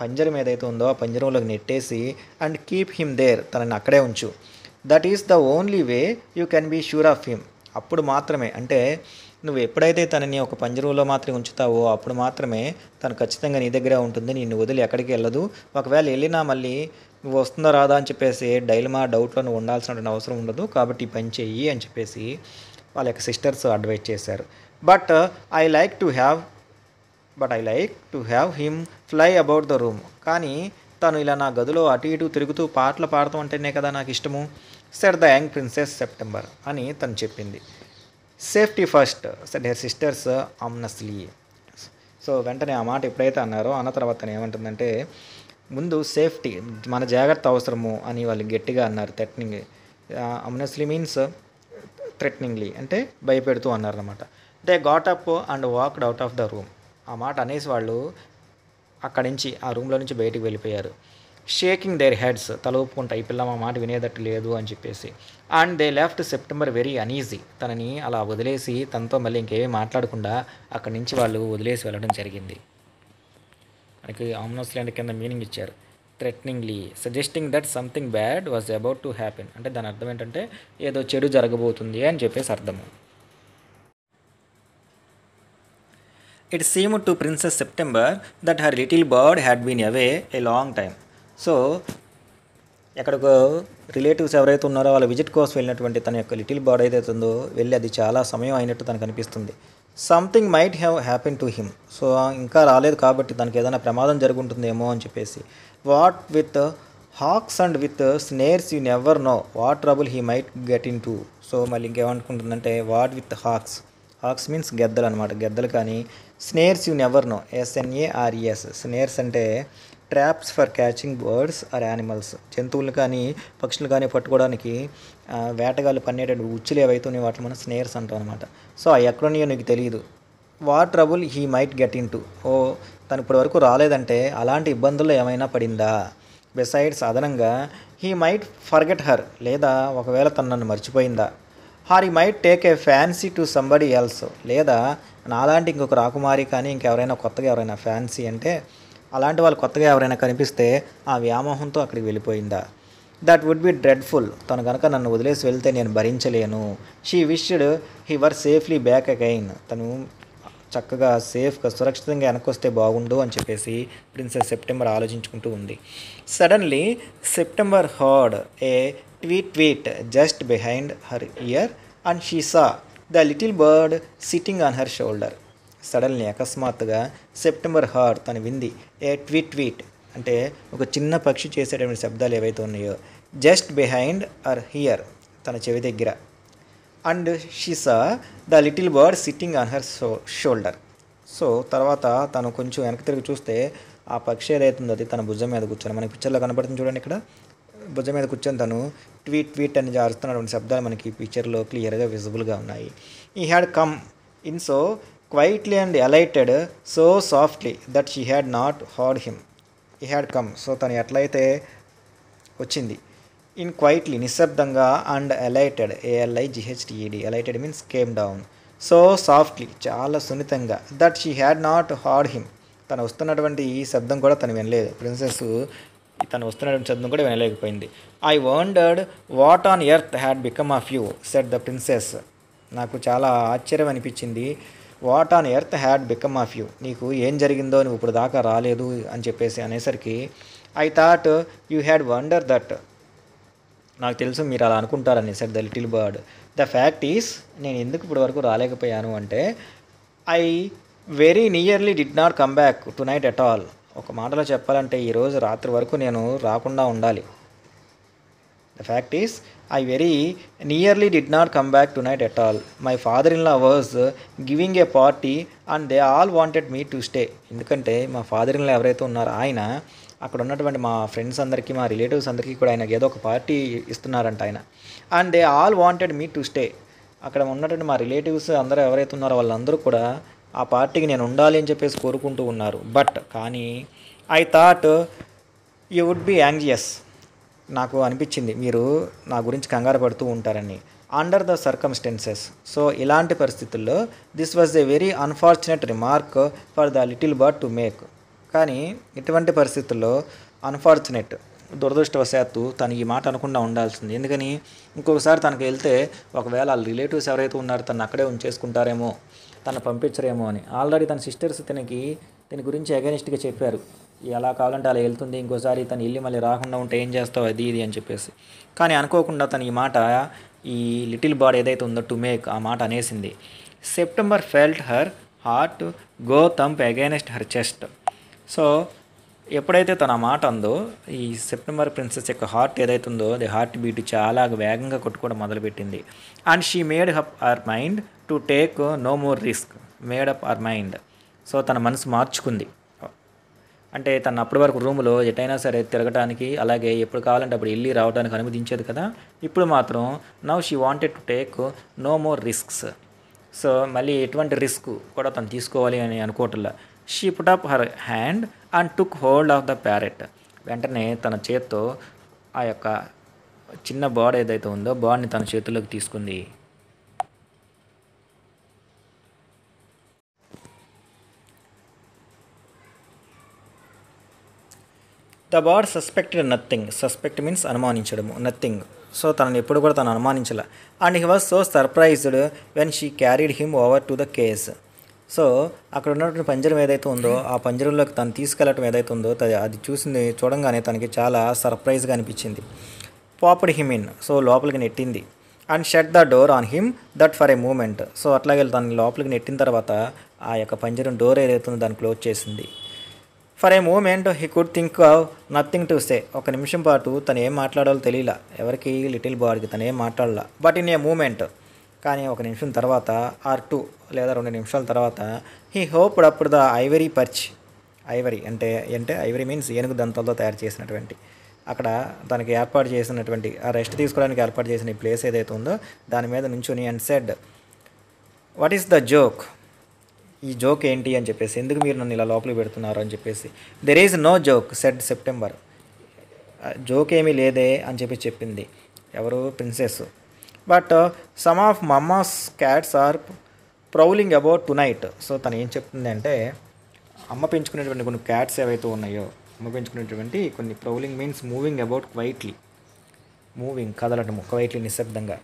పంజరం ఏదైతే ఉందో ఆ పంజరంలోకి నెట్టేసి అండ్ కీప్ హిమ్ దేర్, తనని అక్కడే ఉంచు. That is the only way you can be sure of him. అప్పుడు మాత్రమే, అంటే నువ్వు ఎప్పుడైతే తనని ఒక పంజరంలో మాత్రమే ఉంచుతావో అప్పుడు మాత్రమే తను ఖచ్చితంగా నీ దగ్గరే ఉంటుంది, నిన్ను వదిలి ఎక్కడికి వెళ్ళదు. ఒకవేళ వెళ్ళినా మళ్ళీ నువ్వు వస్తుందా రాదా అని చెప్పేసి డౌట్లో నువ్వు ఉండాల్సినటువంటి అవసరం ఉండదు. కాబట్టి ఈ పని చెయ్యి అని చెప్పేసి వాళ్ళ యొక్క సిస్టర్స్ అడ్వైజ్ చేశారు. But I like to have him fly about the room. కానీ తను ఇలా నా గదిలో అటు ఇటు తిరుగుతూ పాటలు పాడటం అంటేనే కదా నాకు ఇష్టము. Said the young princess September అని తను చెప్పింది. Safety first said her sisters ominously. So వెంటనే ఆ మాట ఎప్పుడైతే అన్నారో అన్న తర్వాత తను ఏమంటుందంటే ముందు సేఫ్టీ, మన జాగ్రత్త అవసరము అని వాళ్ళు గట్టిగా అన్నారు. ఆమ్నెస్లీ మీన్స్ థ్రెటనింగ్లీ, అంటే భయపెడుతూ అన్నారనమాట. They got up and walked out of the room. ఆ మాట అనేసి వాళ్ళు అక్కడి నుంచి ఆ రూమ్లో నుంచి బయటికి వెళ్ళిపోయారు. షేకింగ్ దేర్ హెడ్స్, తల ఊపుకుంటా ఈ పిల్ల మా మాట వినేదట్టు లేదు అని చెప్పేసి. And they left September very uneasy. తనని అలా వదిలేసి తనతో మళ్ళీ ఇంకేమీ మాట్లాడకుండా అక్కడి నుంచి వాళ్ళు వదిలేసి వెళ్ళడం జరిగింది. మనకి ఆమ్నెస్లీ అంటే కింద మీనింగ్ ఇచ్చారు. Threateningly suggesting that something bad was about to happen. అంటే దాని అర్థం ఏంటంటే ఏదో చెడు జరగబోతుంది అని చెప్పేసి అర్థము. It seemed to princess September that her little bird had been away a long time. So ఎక్కడికో రిలేటివ్స్ ఎవరైతే ఉన్నారో వాళ్ళ విజిట్ కోసం వెళ్ళినటువంటి తన యొక్క లిటిల్ బర్డ్ ఏదైతే ఉందో వెళ్ళి అది చాలా సమయం అయినట్టు తనకు అనిపిస్తుంది. Something might have happen to him. So ఇంకా రాలేదు కాబట్టి దానికి ఏదైనా ప్రమాదం జరుగుంటుందేమో అని చెప్పేసి. What with hawks and with snares you never know what trouble he might get into. So మళ్ళీ ఇంకేమనుకుంటుందంటే what with hawks, hawks means గెద్దలు అనమాట, గెద్దలు. కానీ snares you never know, SNARES, snares అంటే traps for catching birds or animals, జంతువులు కానీ పక్షులు కానీ పట్టుకోవడానికి వేటగాళ్ళు పన్నేటటువంటి ఉచ్చులు ఏవైతే ఉన్నాయి వాటిని మనం స్నేర్స్ అంటాం అనమాట. సో అవి ఎక్కడున్నాయో నీకు తెలియదు. What trouble he might get into, ఓ తను ఇప్పటి వరకు రాలేదంటే అలాంటి ఇబ్బందుల్లో ఏమైనా పడిందా. బిసైడ్స్ అదనంగా హీ మైట్ ఫర్గెట్ హర్, లేదా ఒకవేళ తను నన్ను మర్చిపోయిందా. Or he might take a fancy to somebody else, లేదా నాలాంటి ఇంకొక రాకుమారి కానీ ఇంకెవరైనా కొత్తగా ఎవరైనా ఫ్యాన్సీ అంటే అలాంటి వాళ్ళు కొత్తగా ఎవరైనా కనిపిస్తే ఆ వ్యామోహంతో అక్కడికి వెళ్ళిపోయిందా. దట్ వుడ్ బి డ్రెడ్ఫుల్, తను కనుక నన్ను వదిలేసి వెళ్తే నేను భరించలేను. She wished he were safely back again, తను చక్కగా సేఫ్గా సురక్షితంగా వెనకొస్తే బాగుండు అని చెప్పేసి ప్రిన్సెస్ సెప్టెంబర్ ఆలోచించుకుంటూ ఉంది. Suddenly September heard a tweet just behind her year and she saw the little bird sitting on her shoulder. Suddenly అకస్మాత్తుగా సెప్టెంబర్ హర్డ్ తను వింది ఏ ట్వీట్ అంటే ఒక చిన్న పక్షి చేసేటటువంటి శబ్దాలు ఏవైతే ఉన్నాయో జస్ట్ బిహైండ్ హర్ హియర్ తన చెవి దగ్గర. And she saw the little bird sitting on her shoulder. So తర్వాత తను కొంచెం వెనక్కి తిరిగి చూస్తే ఆ పక్షి ఏదైతుందో అది తన భుజం మీద కూర్చొని, మనకి పిక్చర్లో కనబడుతుంది చూడండి, ఇక్కడ భుజం మీద కూర్చొని తను ట్వీట్ అని జారుస్తున్నటువంటి శబ్దాలు మనకి పిక్చర్లో క్లియర్గా విజిబుల్గా ఉన్నాయి. ఈ had come in so quietly and ఎలైటెడ్ so softly that she had not heard him. ఈ హ్యాడ్ కమ్, సో తను ఎట్లయితే వచ్చింది, ఇన్ క్వైట్లీ నిశ్శబ్దంగా, and ఎలైటెడ్ ALIGHTED, ఎలైటెడ్ means came down, so softly చాలా సున్నితంగా, that she had not heard him తను వస్తున్నటువంటి ఈ శబ్దం కూడా తను వినలేదు. ప్రిన్సెస్ తను వస్తున్నటువంటి శబ్దం కూడా వినలేకపోయింది. I wondered what on earth had become of you said the princess. నాకు చాలా ఆశ్చర్యం అనిపించింది. What on earth had become of you, నీకు ఏం జరిగిందో నువ్వు ఇప్పుడు దాకా రాలేదు అని చెప్పేసి అనేసరికి I thought you had wonder that, నాకు తెలుసు మీరు అలా అనుకుంటారని said the little bird. The fact is, నేను ఎందుకు ఇప్పటి వరకు రాలేకపోయాను అంటే I very nearly did not come back tonight at all. ఒక మాటలో చెప్పాలంటే ఈరోజు రాత్రి వరకు నేను రాకుండా ఉండాలి. The fact is I very nearly did not come back tonight at all. My father in law was giving a party and they all wanted me to stay. ఎందుకంటే మా ఫాదర్ ఇన్ లా ఎవరైతే ఉన్నారో ఆయన అక్కడ ఉన్నటువంటి మా friends అందరికీ, మా రిలేటివ్స్ అందరికీ కూడా ఆయన ఏదో ఒక పార్టీ ఇస్తున్నారంట ఆయన. And they all wanted me to stay. అక్కడ ఉన్నటువంటి మా రిలేటివ్స్ అందరూ ఎవరైతే ఉన్నారో వాళ్ళందరూ కూడా ఆ పార్టీకి నేను ఉండాలి అని చెప్పేసి కోరుకుంటూ ఉన్నారు. బట్ కానీ I thought you would be anxious, నాకు అనిపించింది మీరు నా గురించి కంగారు పడుతూ ఉంటారని. అండర్ ద సర్కమ్స్టెన్సెస్, సో ఇలాంటి పరిస్థితుల్లో this was a very unfortunate remark for the little bird to make. కానీ ఇటువంటి పరిస్థితుల్లో అన్ఫార్చునేట్, దురదృష్టవశాత్తు తను ఈ మాట అనకుండా ఉండాల్సింది. ఎందుకని ఇంకొకసారి తనకు వెళ్తే ఒకవేళ వాళ్ళ రిలేటివ్స్ ఎవరైతే ఉన్నారో తను అక్కడే ఉంచేసుకుంటారేమో, తను పంపించరేమో అని. ఆల్రెడీ తన సిస్టర్స్ దీని గురించి అగైనిస్ట్గా చెప్పారు, ఎలా కావాలంటే అలా వెళ్తుంది, ఇంకోసారి తను వెళ్ళి మళ్ళీ రాకుండా ఉంటే ఏం చేస్తావు అది ఇది అని చెప్పేసి. కానీ అనుకోకుండా తను ఈ మాట, ఈ లిటిల్ బర్డ్ ఏదైతే ఉందో టు మేక్, ఆ మాట అనేసింది. September felt her heart go thump against her chest. So ఎప్పుడైతే తన మాట అందో ఈ సెప్టెంబర్ ప్రిన్సెస్ యొక్క హార్ట్ ఏదైతే ఉందో అది హార్ట్ బీట్ చాలా వేగంగా కొట్టుకోవడం మొదలుపెట్టింది. And she made up our mind to take no more risk. Made up our mind, so తన మనసు మార్చుకుంది. అంటే తను అప్పటి వరకు రూములో ఎటైనా సరే తిరగటానికి, అలాగే ఎప్పుడు కావాలంటే అప్పుడు వెళ్ళి రావడానికి అనుమతించేది కదా. ఇప్పుడు మాత్రం now she wanted to take no more risks. So మళ్ళీ ఎటువంటి రిస్క్ కూడా తను తీసుకోవాలి అని అనుకోవట్లా. She put up her hand and took hold of the parrot. వెంటనే తన చేత్తో ఆ యొక్క చిన్న బర్డ్ ఏదైతే ఉందో బర్డ్ని తన చేతుల్లోకి తీసుకుంది. The bird suspected nothing. Suspect means అనుమానించడము, నథింగ్. సో తనని ఎప్పుడు కూడా తను అనుమానించలే. And he was so surprised when she carried him over to the cage. So అక్కడ ఉన్నటువంటి పంజరం ఏదైతే ఉందో ఆ పంజరంలోకి తను తీసుకెళ్ళటం ఏదైతే ఉందో అది చూడంగానే తనకి చాలా సర్ప్రైజ్గా అనిపించింది. పాప్డ్ హిమ్ ఇన్, సో లోపలికి నెట్టింది. And shut the door on him that for a moment. So అట్లాగే తను లోపలికి నెట్టిన తర్వాత ఆ యొక్క పంజరం డోర్ ఏదైతుందో దాన్ని క్లోజ్ చేసింది. For a moment he could think of nothing to say. ఒక నిమిషం పాటు తను ఏం మాట్లాడాలో తెలియలా, ఎవరికి, లిటిల్ బాయ్కి తను ఏం మాట్లాడాల. బట్ ఇన్ ఏ మూమెంట్, కానీ ఒక నిమిషం తర్వాత ఆర్ 2 లేదా 2 నిమిషాల తర్వాత హీ హోప్డ్ అప్పుడు ద ఐవరీ పర్చ్. ఐవరీ అంటే ఐవరీ మీన్స్ ఏనుగు దంతాలతో తయారు చేసినటువంటి, అక్కడ తనకి ఏర్పాటు చేసినటువంటి ఆ రెస్ట్ తీసుకోవడానికి ఏర్పాటు చేసిన ఈ ప్లేస్ ఏదైతే ఉందో దాని మీద నుంచుని and said what is the joke. ఈ జోక్ ఏంటి అని చెప్పేసి, ఎందుకు మీరు నన్ను ఇలా లోపలికి పెడుతున్నారు అని చెప్పేసి. There is no joke said September. జోక్ ఏమీ లేదే అని చెప్పి చెప్పింది ఎవరు, princess. But some of mamma's cats are prowling about tonight. So తను ఏం చెప్తుంది అంటే, అమ్మ పెంచుకునేటువంటి కొన్ని క్యాట్స్ ఏవైతే ఉన్నాయో, అమ్మ పెంచుకునేటువంటి కొన్ని, prowling means moving about quietly, moving కదలటము, క్వైట్లీ నిశ్శబ్దంగా.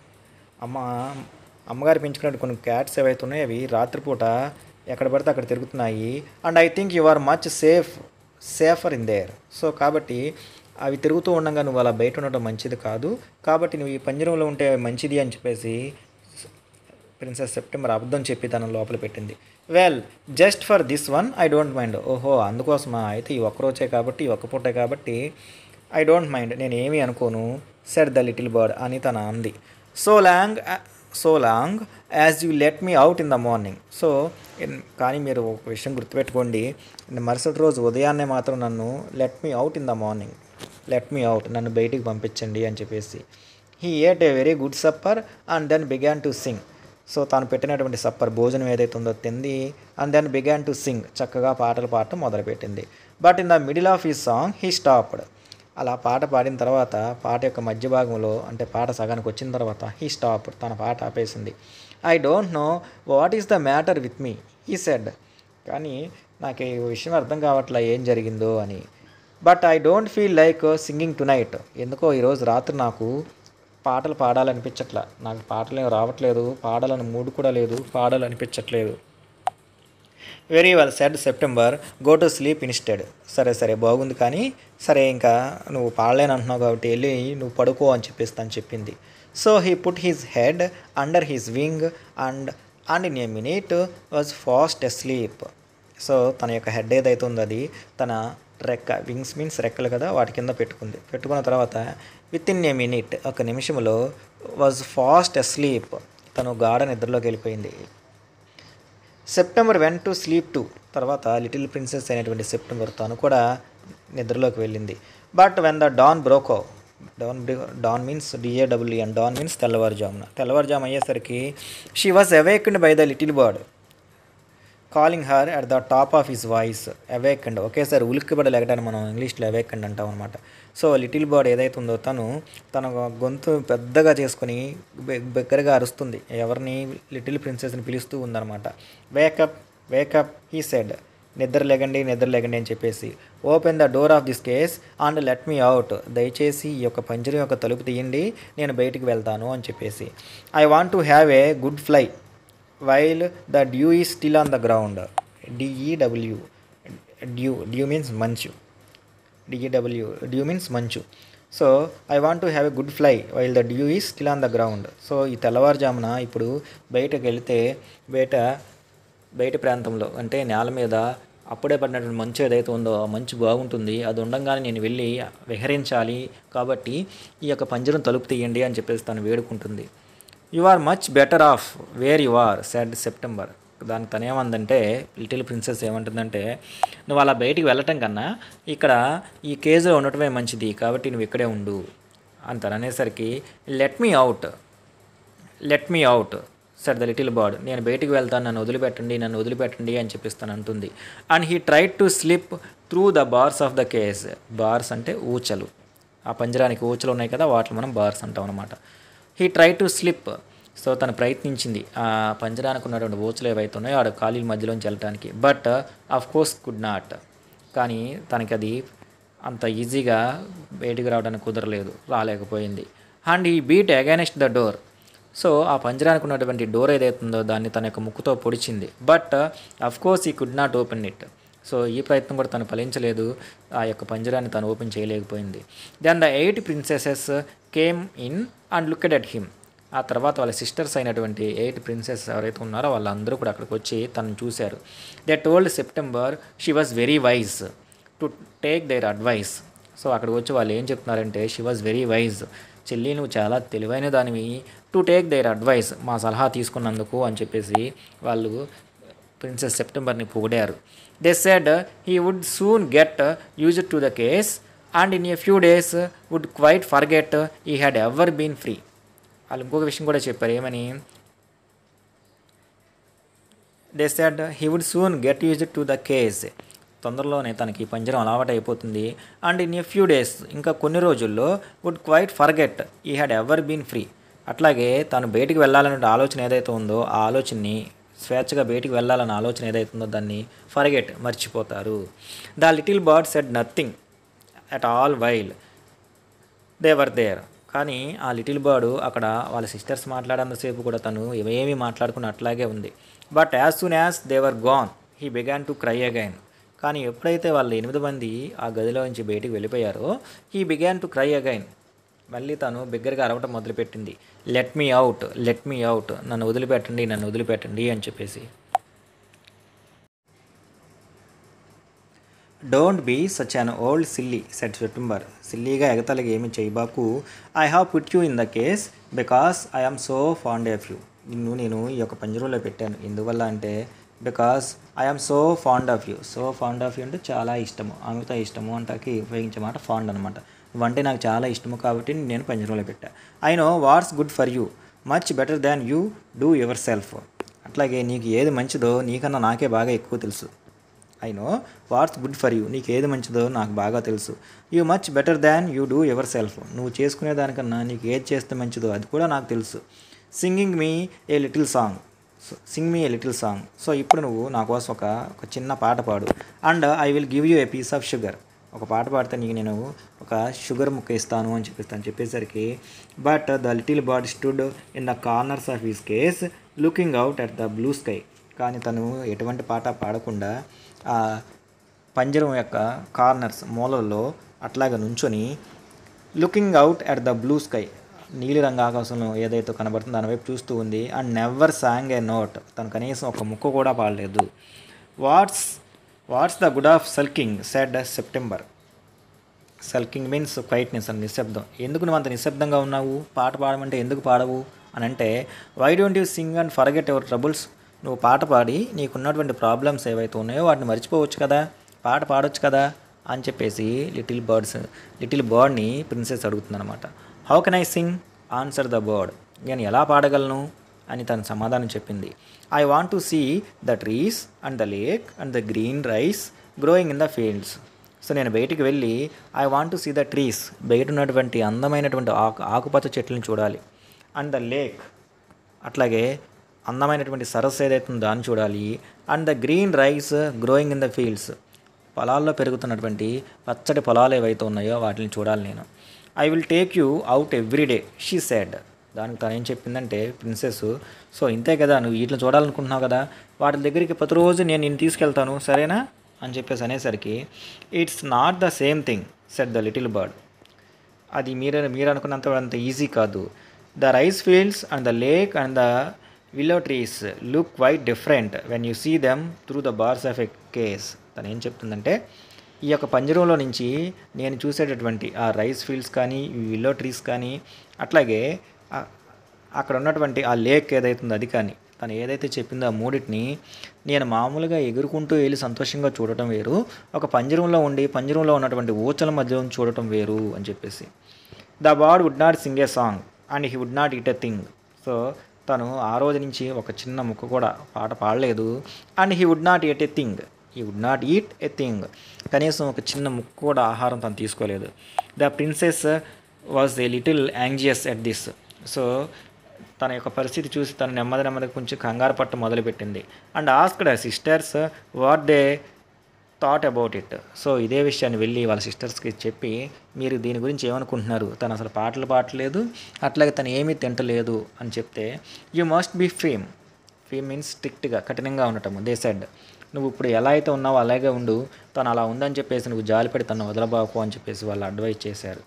అమ్మగారు పెంచుకునే కొన్ని క్యాట్స్ ఏవైతే ఉన్నాయో అవి రాత్రిపూట ఎక్కడ పడితే అక్కడ తిరుగుతున్నాయి. And I think you are much safer in there. So కాబట్టి అవి తిరుగుతూ ఉండగా నువ్వు అలా బయట ఉండటం మంచిది కాదు, కాబట్టి నువ్వు ఈ పంజరంలో ఉంటే మంచిది అని చెప్పేసి ప్రిన్సెస్ సెప్టెంబర్ అబద్ధం చెప్పి తన లోపల పెట్టింది. Well just for this one I don't mind. ఓహో అందుకోసమా, అయితే ఈ ఒక్కరోజే కాబట్టి, ఈ ఒక్క పూటే కాబట్టి ఐ డోంట్ మైండ్, నేను ఏమీ అనుకోను, సెడ్ ద లిటిల్ బర్డ్ అని తన అంది. So long as you let me out in the morning. So కానీ మీరు ఒక విషయం గుర్తుపెట్టుకోండి, మరుసటి రోజు ఉదయాన్నే మాత్రం నన్ను let me out in the morning, let me out, నన్ను బయటికి పంపించండి అని చెప్పేసి. He ate a very good supper and then began to sing. So తాను పెట్టినటువంటి సప్పర్, భోజనం ఏదైతే ఉందో తింది. And then began to sing, చక్కగా పాటలు పాడటం మొదలుపెట్టింది. But in the middle of his song he stopped. అలా పాట పాడిన తర్వాత, పాట యొక్క మధ్య భాగంలో అంటే పాట సగానికి వచ్చిన తర్వాత హీ స్టాప్డ్, తన పాట ఆపేసింది. I don't know what is the matter with me he said. కానీ నాకు ఈ విషయం అర్థం కావట్లా ఏం జరిగిందో అని. But I don't feel like singing tonight. ఎందుకో ఈరోజు రాత్రి నాకు పాటలు పాడాలనిపించట్లా, నాకు పాటలు ఏం రావట్లేదు, పాడాలని మూడు కూడా లేదు, పాడాలనిపించట్లేదు. Very well said September, go to sleep instead. సరే బాగుంది, కానీ సరే ఇంకా నువ్వు పాడలేని అంటున్నావు కాబట్టి వెళ్ళి నువ్వు పడుకో అని చెప్పేసి తను చెప్పింది. So he put his head under his wing and in a minute was fast asleep. So తన యొక్క హెడ్ ఏదైతే ఉందో అది తన రెక్క, వింగ్స్ మీన్స్ రెక్కలు కదా, వాటి కింద పెట్టుకున్న తర్వాత విత్ ఇన్ ఏ మినిట్, ఒక నిమిషంలో వాజ్ ఫాస్ట్ అస్లీప్, తను గాఢ నిద్రలోకి వెళ్ళిపోయింది. September went to sleep too. తర్వాత లిటిల్ ప్రిన్సెస్ అయినటువంటి సెప్టెంబర్ తను కూడా నిద్రలోకి వెళ్ళింది. But when the dawn broke, dawn means DAWN, and dawn means తెల్లవారుజాము అయ్యేసరికి she was awaked by the little bird calling her at the top of his voice. Awakened ఒకేసారి ఉలిక్కిపడి లెగటాన్ని మనం ఇంగ్లీష్లో అవేకండ్ అంటాం అనమాట. సో లిటిల్ బర్డ్ ఏదైతే ఉందో తన గొంతు పెద్దగా చేసుకొని బిగ్గరగా అరుస్తుంది, ఎవరిని, లిటిల్ ప్రిన్సెస్ని పిలుస్తూ ఉందన్నమాట. వేకప్ హీ సెడ్, నిద్ర లేగండి అని చెప్పేసి. Open the door of this case and let me out. దయచేసి ఈ యొక్క పంజరం యొక్క తలుపు తీయండి, నేను బయటికి వెళ్తాను అని చెప్పేసి. I want to have a good fly while the due is still on the ground. DEW, due means మంచు, డ్యూ మీన్స్ మంచు. So I want to have a good fly while the due is still on the ground. So ఈ తెల్లవారుజామున ఇప్పుడు బయటకు వెళితే బయట ప్రాంతంలో అంటే నేల మీద అప్పుడే పడినటువంటి మంచు ఏదైతే ఉందో ఆ మంచు బాగుంటుంది, అది ఉండగానే నేను వెళ్ళి విహరించాలి, కాబట్టి ఈ యొక్క పంజరం తలుపు తీయండి అని చెప్పేసి తను వేడుకుంటుంది. You are much better off where you are said September. దానికి తను ఏమందంటే, లిటిల్ ప్రిన్సెస్ ఏమంటుందంటే, నువ్వు అలా బయటికి వెళ్ళటం కన్నా ఇక్కడ ఈ కేజ్లో ఉండటమే మంచిది, కాబట్టి నువ్వు ఇక్కడే ఉండు అని తను అనేసరికి let me out said the little bird. నేను బయటికి వెళ్తాను, నన్ను వదిలిపెట్టండి అని చెప్పిస్తాను అంటుంది. And he tried to slip through the bars of the cage. Bars అంటే ఊచలు, ఆ పంజరానికి ఊచలు ఉన్నాయి కదా, వాటిని మనం బార్స్ అంటాం అనమాట. He try to slip. So తను ప్రయత్నించింది ఆ పంజరానికి ఉన్నటువంటి ఊచలు ఏవైతే ఉన్నాయో ఆడ ఖాళీల మధ్యలోంచి వెళ్ళటానికి. But of course could not. కానీ తనకి అది అంత ఈజీగా బయటికి రావడానికి రాలేకపోయింది. అండ్ ఈ beat against the door. So ఆ పంజరానికి ఉన్నటువంటి డోర్ ఏదైతుందో దాన్ని తన యొక్క ముక్కుతో పొడిచింది. బట్ అఫ్ కోర్స్ ఈ could not open it. So ఈ ప్రయత్నం కూడా తను ఫలించలేదు, ఆ యొక్క పంజరాన్ని తను ఓపెన్ చేయలేకపోయింది. Then the 8 princesses came in and looked at him. ఆ తర్వాత వాళ్ళ సిస్టర్స్ అయినటువంటి 8 ప్రిన్సెస్ ఎవరైతే ఉన్నారో వాళ్ళందరూ కూడా అక్కడికి వచ్చి తనను చూశారు. They told September she was very wise to take their advice. So అక్కడికి వచ్చి వాళ్ళు ఏం చెప్తున్నారంటే షీ వాజ్ వెరీ వైజ్, చెల్లి నువ్వు చాలా తెలివైన దానివి, టు టేక్ దేర్ అడ్వైస్, మా సలహా తీసుకున్నందుకు అని చెప్పేసి వాళ్ళు ప్రిన్సెస్ సెప్టెంబర్ని పొగిడారు. They said he would soon get used to the cage and in a few days would quite forget he had ever been free. వాళ్ళు ఇంకొక విషయం కూడా చెప్పారు, ఏమని, they said he would soon get used to the cage, తొందరలోనే తనకి పంజరం అలవాటు అయిపోతుంది. And in a few days, ఇంకా కొన్ని రోజుల్లో, would quite forget he had ever been free, అట్లాగే తను బయటికి వెళ్ళాలనే ఆలోచన ఏదైతే ఉందో ఆ ఆలోచనని, స్వేచ్ఛగా బయటికి వెళ్ళాలన్న ఆలోచన ఏదైతే ఉందో దాన్ని ఫర్గెట్, మర్చిపోతారు. The little bird said nothing at all while they were there. కానీ ఆ లిటిల్ బర్డ్ అక్కడ వాళ్ళ సిస్టర్స్ మాట్లాడేంతసేపు కూడా తను ఏమీ మాట్లాడుకుని అట్లాగే ఉంది. But as soon as they were gone he began to cry again. కానీ ఎప్పుడైతే వాళ్ళు 8 మంది ఆ గదిలో నుంచి బయటికి వెళ్ళిపోయారో he began to cry again, మళ్ళీ తను బిగ్గరగా అరవటం మొదలుపెట్టింది. లెట్ మీ అవుట్, నన్ను వదిలిపెట్టండి అని చెప్పేసి. Don't be such an old silly said September, సిల్లీగా ఎగతాళిగా ఏమి చేయబాకు. I have put you in the cage because I am so fond of you. నేను ఈ యొక్క పంజరంలో పెట్టాను ఎందువల్ల అంటే because I am so fond of you. So fond of you అంటే చాలా ఇష్టము, ఆమెతో ఇష్టము అంటాకి ఉపయోగించే మాట ఫాండ్ అనమాట. నువ్వంటే నాకు చాలా ఇష్టము కాబట్టి నేను పంజరంలో పెట్టా. I know what's good for you much better than you do your self. అట్లాగే నీకు ఏది మంచిదో నీకన్నా నాకే బాగా ఎక్కువ తెలుసు. I know what's good for you, నీకు ఏది మంచిదో నాకు బాగా తెలుసు. You much better than you do your self, నువ్వు చేసుకునే దానికన్నా నీకు ఏది చేస్తే మంచిదో అది కూడా నాకు తెలుసు. Singing me a little song, sing me a little song. So ఇప్పుడు నువ్వు నా కోసం ఒక చిన్న పాట పాడు. And I will give you a piece of sugar, ఒక పాట పాడితే నీకు నేను ఒక షుగర్ ముక్క ఇస్తాను అని చెప్పేసరికి but the little bird stood in the corners of his case looking out at the blue sky. కానీ తను ఎటువంటి పాట పాడకుండా ఆ పంజరం యొక్క కార్నర్స్ మూలల్లో అట్లాగా నుంచొని looking out at the blue sky, నీలిరంగు ఆకాశంలో ఏదైతే కనబడుతుందో దాని వైపు చూస్తూ ఉంది. And never sang a note, తను కనీసం ఒక ముక్క కూడా పాడలేదు. What's the good of sulking said September. Sulking means quietness అని, నిశ్శబ్దం. ఎందుకు నువ్వు అంత నిశ్శబ్దంగా ఉన్నావు, పాట పాడమంటే ఎందుకు పాడవు అని అంటే, why don't you sing and forget your troubles. నువ్వు పాట పాడి నీకున్నటువంటి ప్రాబ్లమ్స్ ఏవైతే ఉన్నాయో వాటిని మర్చిపోవచ్చు కదా, పాట పాడొచ్చు కదా అని చెప్పేసి లిటిల్ బర్డ్ని ప్రిన్సెస్ అడుగుతుందన్నమాట. How can I sing answer the bird, నేను ఎలా పాడగలను అని తను సమాధానం చెప్పింది. I want to see the trees and the lake and the green rice growing in the fields. So నేను బయటికి వెళ్ళి I want to see the trees, బయట ఉన్నటువంటి అందమైనటువంటి ఆకుపచ్చ చెట్లను చూడాలి. అండ్ ద లేక్, అట్లాగే అందమైనటువంటి సరస్సు ఏదైతే ఉందో దాన్ని చూడాలి. And the green rice growing in the fields, పొలాల్లో పెరుగుతున్నటువంటి పచ్చటి పొలాలు ఏవైతే ఉన్నాయో వాటిని చూడాలి నేను. I will take you out every day she said. దానికి తను ఏం చెప్పిందంటే ప్రిన్సెస్, సో ఇంతే కదా నువ్వు వీటిని చూడాలనుకుంటున్నావు కదా, వాటి దగ్గరికి ప్రతిరోజు నేను నిన్ను తీసుకెళ్తాను సరేనా అని చెప్పేసి అనేసరికి, it's not the same thing said the little bird. అది మీరు అనుకున్నంత ఈజీ కాదు. The rice fields and the lake and the willow trees look quite different when you see them through the bars of a cage. తను ఏం చెప్తుందంటే ఈ యొక్క పంజరంలో నుంచి నేను చూసేటటువంటి ఆ రైస్ ఫీల్డ్స్ కానీ విల్లో ట్రీస్ కానీ అట్లాగే అక్కడ ఉన్నటువంటి ఆ లేక్ ఏదైతుందో అది కానీ తను ఏదైతే చెప్పిందో ఆ మూడింటిని నేను మామూలుగా ఎగురుకుంటూ వెళ్ళి సంతోషంగా చూడటం వేరు, ఒక పంజరంలో ఉండి పంజరంలో ఉన్నటువంటి ఊచల మధ్య చూడటం వేరు అని చెప్పేసి. The bird would not sing a song and he would not eat a thing. So తను ఆ రోజు నుంచి ఒక చిన్న ముక్క కూడా పాట పాడలేదు. And he would not eat a thing, కనీసం ఒక చిన్న ముక్క కూడా ఆహారం తను తీసుకోలేదు. The princess was a little anxious at this. So తన యొక్క పరిస్థితి చూసి తను నెమ్మదిగా కొంచెం కంగారు పట్ట మొదలుపెట్టింది. And asked sisters what they thought about it. So ఇదే విషయాన్ని వెళ్ళి వాళ్ళ సిస్టర్స్కి చెప్పి, మీరు దీని గురించి ఏమనుకుంటున్నారు, తను అసలు పాటలు పాడలేదు, అట్లాగే తను ఏమీ తింటలేదు అని చెప్తే, యూ మస్ట్ బీ ఫీమ్ మీన్స్ స్ట్రిక్ట్గా, కఠినంగా ఉండటము. దే సెడ్, నువ్వు ఇప్పుడు ఎలా అయితే ఉన్నావో అలాగే ఉండు, తను అలా ఉందని చెప్పేసి నువ్వు జాలిపడి తను వదలబాకు అని చెప్పేసి వాళ్ళు అడ్వైజ్ చేశారు.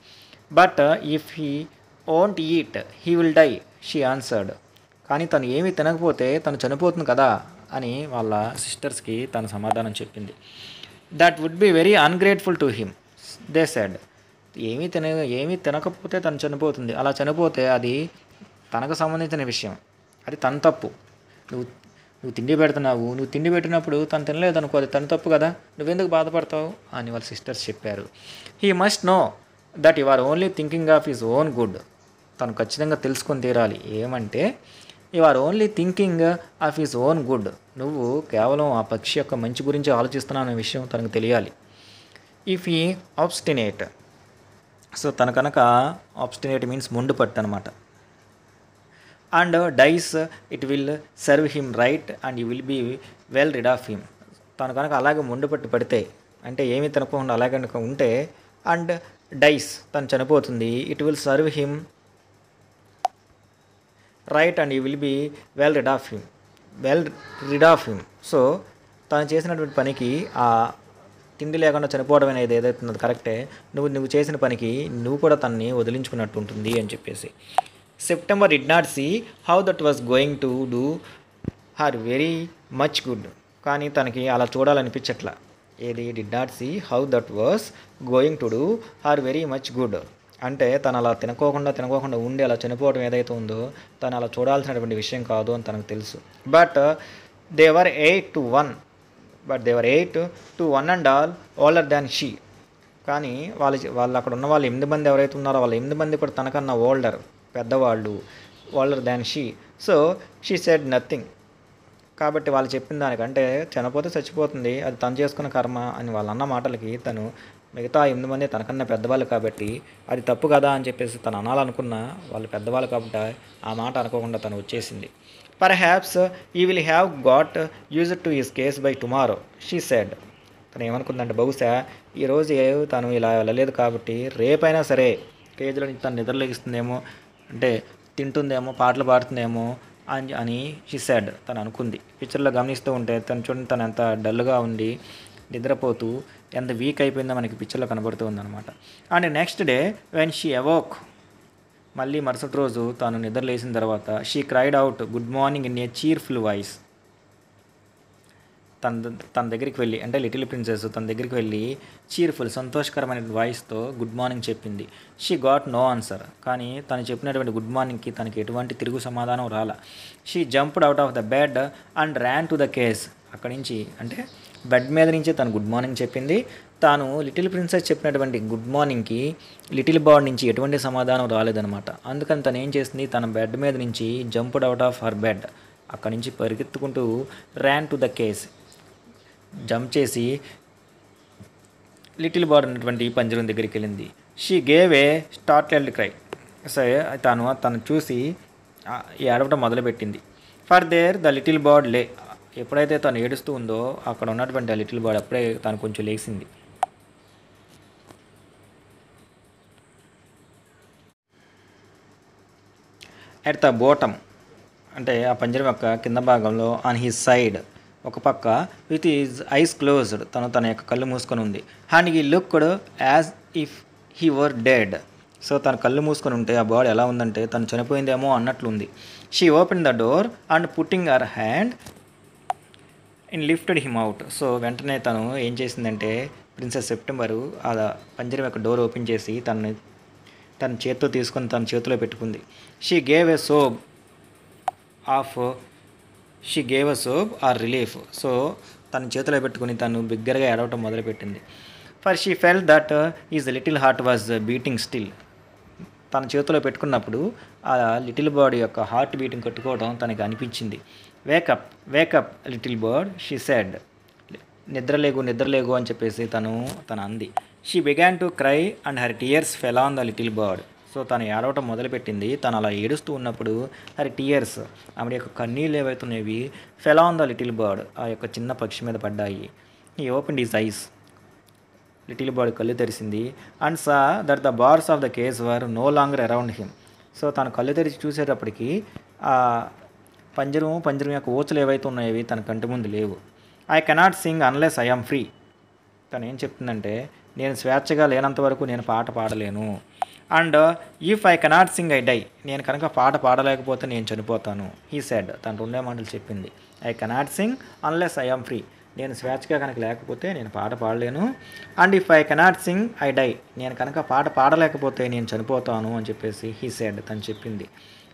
But if he won't eat he will die she answered. కానీ తను ఏమీ తినకపోతే తను చనిపోతుంది కదా అని వాళ్ళ సిస్టర్స్కి తను సమాధానం చెప్పింది. That would be very ungrateful to him, they said. ఏమీ తినకపోతే తను చనిపోతుంది, అలా చనిపోతే అది తనకు సంబంధించిన విషయం, అది తన తప్పు. నువ్వు నువ్వు తిండి పెడుతున్నావు, నువ్వు తిండి పెట్టినప్పుడు తను తినలేదు అనుకో, అది తన తప్పు కదా, నువ్వెందుకు బాధపడతావు అని వాళ్ళ సిస్టర్స్ చెప్పారు. He must know that you are only thinking of his own good. తను ఖచ్చితంగా తెలుసుకొని తీరాలి. ఏమంటే you are only thinking of his own good. నువ్వు కేవలం ఆ పక్షి యొక్క మంచి గురించి ఆలోచిస్తున్నావు అనే విషయం తనకు తెలియాలి. ఇఫ్ హీ ఆబ్స్టినేట్, సో తన కనుక ఆబ్స్టినేట్ మీన్స్ మొండు పట్టు అనమాట. And dies it will serve him right and you will be well rid of him. తను కనుక అలాగే మొండు పట్టు పడితే, అంటే ఏమీ తినకుండా అలాగే కనుక ఉంటే, అండ్ డైస్ తను చనిపోతుంది, it will serve him right and you will be well rid of him. So తను చేసినటువంటి పనికి ఆ తిండి లేకుండా చనిపోవడం అనేది ఏదైతే ఉన్నది కరెక్టే, నువ్వు చేసిన పనికి నువ్వు కూడా తనని వదిలించుకున్నట్టు ఉంటుంది అని చెప్పేసి. September did not see how that was going to do her very much good. కానీ తనకి అలా చూడాలనిపించట్లా. ఏది did not see how that was going to do her very much good అంటే తను అలా తినకోకుండా ఉండి అలా చనిపోవడం ఏదైతే ఉందో తను అలా చూడాల్సినటువంటి విషయం కాదు అని తనకు తెలుసు. But they were 8-1 and all older than she. కానీ వాళ్ళు అక్కడ ఉన్న వాళ్ళు 8 మంది ఎవరైతే ఉన్నారో వాళ్ళ 8 మంది కూడా తనకన్నా పెద్దవాళ్ళు, older than she. So she said nothing. కాబట్టి వాళ్ళు చెప్పిన దానికంటే చనిపోతే చచ్చిపోతుంది, అది తను చేసుకున్న కర్మ అని వాళ్ళు అన్న మాటలకి తను మిగతా 8 మంది తనకన్నా పెద్దవాళ్ళు కాబట్టి అది తప్పు కదా అని చెప్పేసి తను అనాలనుకున్నా, వాళ్ళు పెద్దవాళ్ళు కాబట్టి ఆ మాట అనుకోకుండా తను వచ్చేసింది. Perhaps you will have got used to his case by tomorrow, she said. తను ఏమనుకుందంటే బహుశా ఈరోజు తను ఇలా వెళ్ళలేదు కాబట్టి రేపైనా సరే కేజీలో నుంచి తను నిద్రలేగిస్తుందేమో, అంటే తింటుందేమో, పాటలు పాడుతుందేమో అని షీ సెడ్ తను అనుకుంది. పిక్చర్లో గమనిస్తూ ఉంటే తను చూడండి, తను ఎంత డల్గా ఉండి నిద్రపోతూ ఎంత వీక్ అయిపోయిందో మనకి పిక్చర్లో కనబడుతూ ఉందన్నమాట. And next day when she awoke, మళ్ళీ మరుసటి రోజు తాను నిద్ర లేచిన తర్వాత she cried out good morning in a cheerful voice. తన దగ్గరికి వెళ్ళి, అంటే లిటిల్ ప్రిన్సెస్ తన దగ్గరికి వెళ్ళి చీర్ఫుల్ సంతోషకరమైన వాయిస్తో గుడ్ మార్నింగ్ చెప్పింది. She got no answer. కానీ తను చెప్పినటువంటి గుడ్ మార్నింగ్కి తనకి ఎటువంటి తిరుగు సమాధానం రాల. She jumped out of the bed and Ryan to the case. అక్కడి నుంచి, అంటే బెడ్ మీద నుంచే తను గుడ్ మార్నింగ్ చెప్పింది. తాను లిటిల్ ప్రిన్సెస్ చెప్పినటువంటి గుడ్ మార్నింగ్కి లిటిల్ బాడ్ నుంచి ఎటువంటి సమాధానం రాలేదనమాట. అందుకని తను ఏం చేసింది, తన బెడ్ మీద నుంచి jumped out of her bed, అక్కడి నుంచి పరిగెత్తుకుంటూ ran to the cage, jump చేసి లిటిల్ బాడ్ ఉన్నటువంటి పంజరం దగ్గరికి వెళ్ళింది. She gave a startled cry. సరే తను చూసి ఏడవటం మొదలుపెట్టింది. For there the little bird lay. ఎప్పుడైతే తను ఏడుస్తూ ఉందో అక్కడ ఉన్నటువంటి ఆ లిటిల్ బాడ్ అప్పుడే తను కొంచెం లేచింది. ఎట్ ద బాటమ్, అంటే ఆ పంజరం యొక్క కింద భాగంలో ఆన్ హిస్ సైడ్, ఒక పక్క విత్ హిజ్ ఐస్ క్లోజ్డ్, తన యొక్క కళ్ళు మూసుకొని ఉంది. And he looked as if he were dead. So తన కళ్ళు మూసుకొని ఉంటే ఆ బాడీ ఎలా ఉందంటే తను చనిపోయిందేమో అన్నట్లుంది. She open the door and putting her hand in lifted him out. So వెంటనే తను ఏం చేసిందంటే ప్రిన్సెస్ సెప్టెంబరు ఆ పంజరం యొక్క డోర్ ఓపెన్ చేసి తన చేతితో తీసుకొని తన చేతిలో పెట్టుకుంది. She gave a sob of relief. So తన చేతిలో పెట్టుకుని తను బిగ్గరగా ఏడవటం మొదలుపెట్టింది. For she felt that his little heart was beating still. తన చేతిలో పెట్టుకున్నప్పుడు ఆ లిటిల్ బాడీ యొక్క హార్ట్ బీటింగ్ కొట్టుకోవడం తనకి అనిపించింది. Wake up little bird, she said. నిద్రలేగు అని చెప్పేసి తను అంది. She began to cry and her tears fell on the little bird. So తను ఏడవటం మొదలుపెట్టింది. తను అలా ఏడుస్తూ ఉన్నప్పుడు హర్ టీయర్స్, ఆవిడ యొక్క కన్నీళ్ళు ఏవైతున్నాయి, fell on the little bird, ఆ యొక్క చిన్న పక్షి మీద పడ్డాయి. He opened his eyes. Little bird కళ్ళు తెరిచింది. And saw that the bars of the cage were no longer around him. So తను కళ్ళు తెరిచి చూసేటప్పటికి ఆ పంజరం యొక్క ఊచలు ఏవైతే ఉన్నాయవి తన కంటి ముందు లేవు. I cannot sing unless I am free. తను ఏం చెప్తుందంటే నేను స్వేచ్ఛగా లేనంత వరకు నేను పాట పాడలేను. And if I cannot sing I die, నేను కనుక పాట పాడలేకపోతే నేను చనిపోతాను. హీ సెడ్, తను రెండే మాటలు చెప్పింది. I cannot sing unless I am free, నేను స్వేచ్ఛగా కనుక లేకపోతే నేను పాట పాడలేను. And if I cannot sing I die, నేను కనుక పాట పాడలేకపోతే నేను చనిపోతాను అని చెప్పేసి హీ సెడ్, తను చెప్పింది.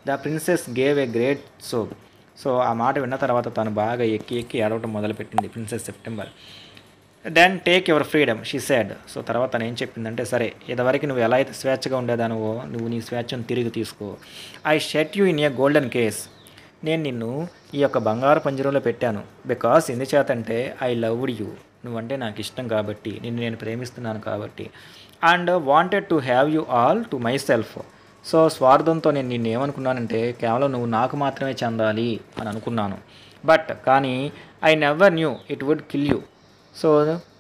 The princess gave a great sob, so ఆ మాట విన్న తర్వాత తను బాగా ఎక్కి ఎక్కి ఏడవటం మొదలుపెట్టింది princess September. Then take your freedom she said, so తర్వాత తను ఏం చెప్పిందంటే, సరే ఇదివరకు నువ్వు ఎలా అయితే స్వేచ్ఛగా ఉండేదానివో నువ్వు నీ స్వేచ్ఛను తిరిగి తీసుకో. I shut you in a golden cage, నేను నిన్ను ఈ యొక్క బంగారు పంజరంలో పెట్టాను. బికాస్ ఎందుచేతంటే ఐ లవ్డ్ యూ, నువ్వంటే నాకు ఇష్టం కాబట్టి, నిన్ను నేను ప్రేమిస్తున్నాను కాబట్టి. And wanted to have you all to my self, so స్వార్థంతో నేను నిన్ను ఏమనుకున్నానంటే కేవలం నువ్వు నాకు మాత్రమే చెందాలి అని అనుకున్నాను. బట్ కానీ I never knew it would kill you, so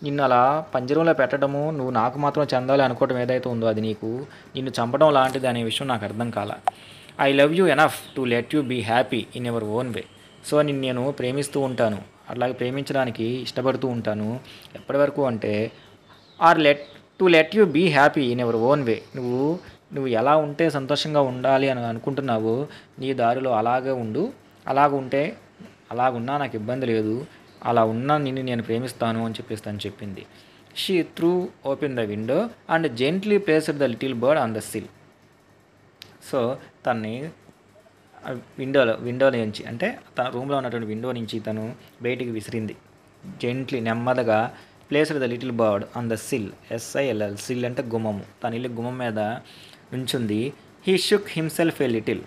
నిన్ను అలా పంజరంలో పెట్టడము, నువ్వు నాకు మాత్రం చెందాలి అనుకోవడం ఏదైతే ఉందో అది నిన్ను చంపడం లాంటిది అనే విషయం నాకు అర్థం కాల. I love you enough to let you be happy in your own way, so నిన్ను నేను ప్రేమిస్తూ ఉంటాను, అట్లాగే ప్రేమించడానికి ఇష్టపడుతూ ఉంటాను. ఎప్పటి వరకు అంటే to let you be happy in your own way, నువ్వు ఎలా ఉంటే సంతోషంగా ఉండాలి అని అనుకుంటున్నావో నీ దారిలో అలాగే ఉండు, అలాగున్నా నాకు ఇబ్బంది లేదు, అలా ఉన్నా నిన్ను నేను ప్రేమిస్తాను అని చెప్పేసి తను చెప్పింది. She threw open the window and gently placed the little bird on the sill, so తన్ని విండో నుంచి అంటే తన రూమ్లో ఉన్నటువంటి విండో నుంచి తను బయటికి విసిరింది. జెంట్లీ నెమ్మదిగా placed the little bird on the sill, SILL, sill అంటే గుమ్మము, తన ఇల్లు గుమ్మం మీద నుంచుంది. He shook himself a little,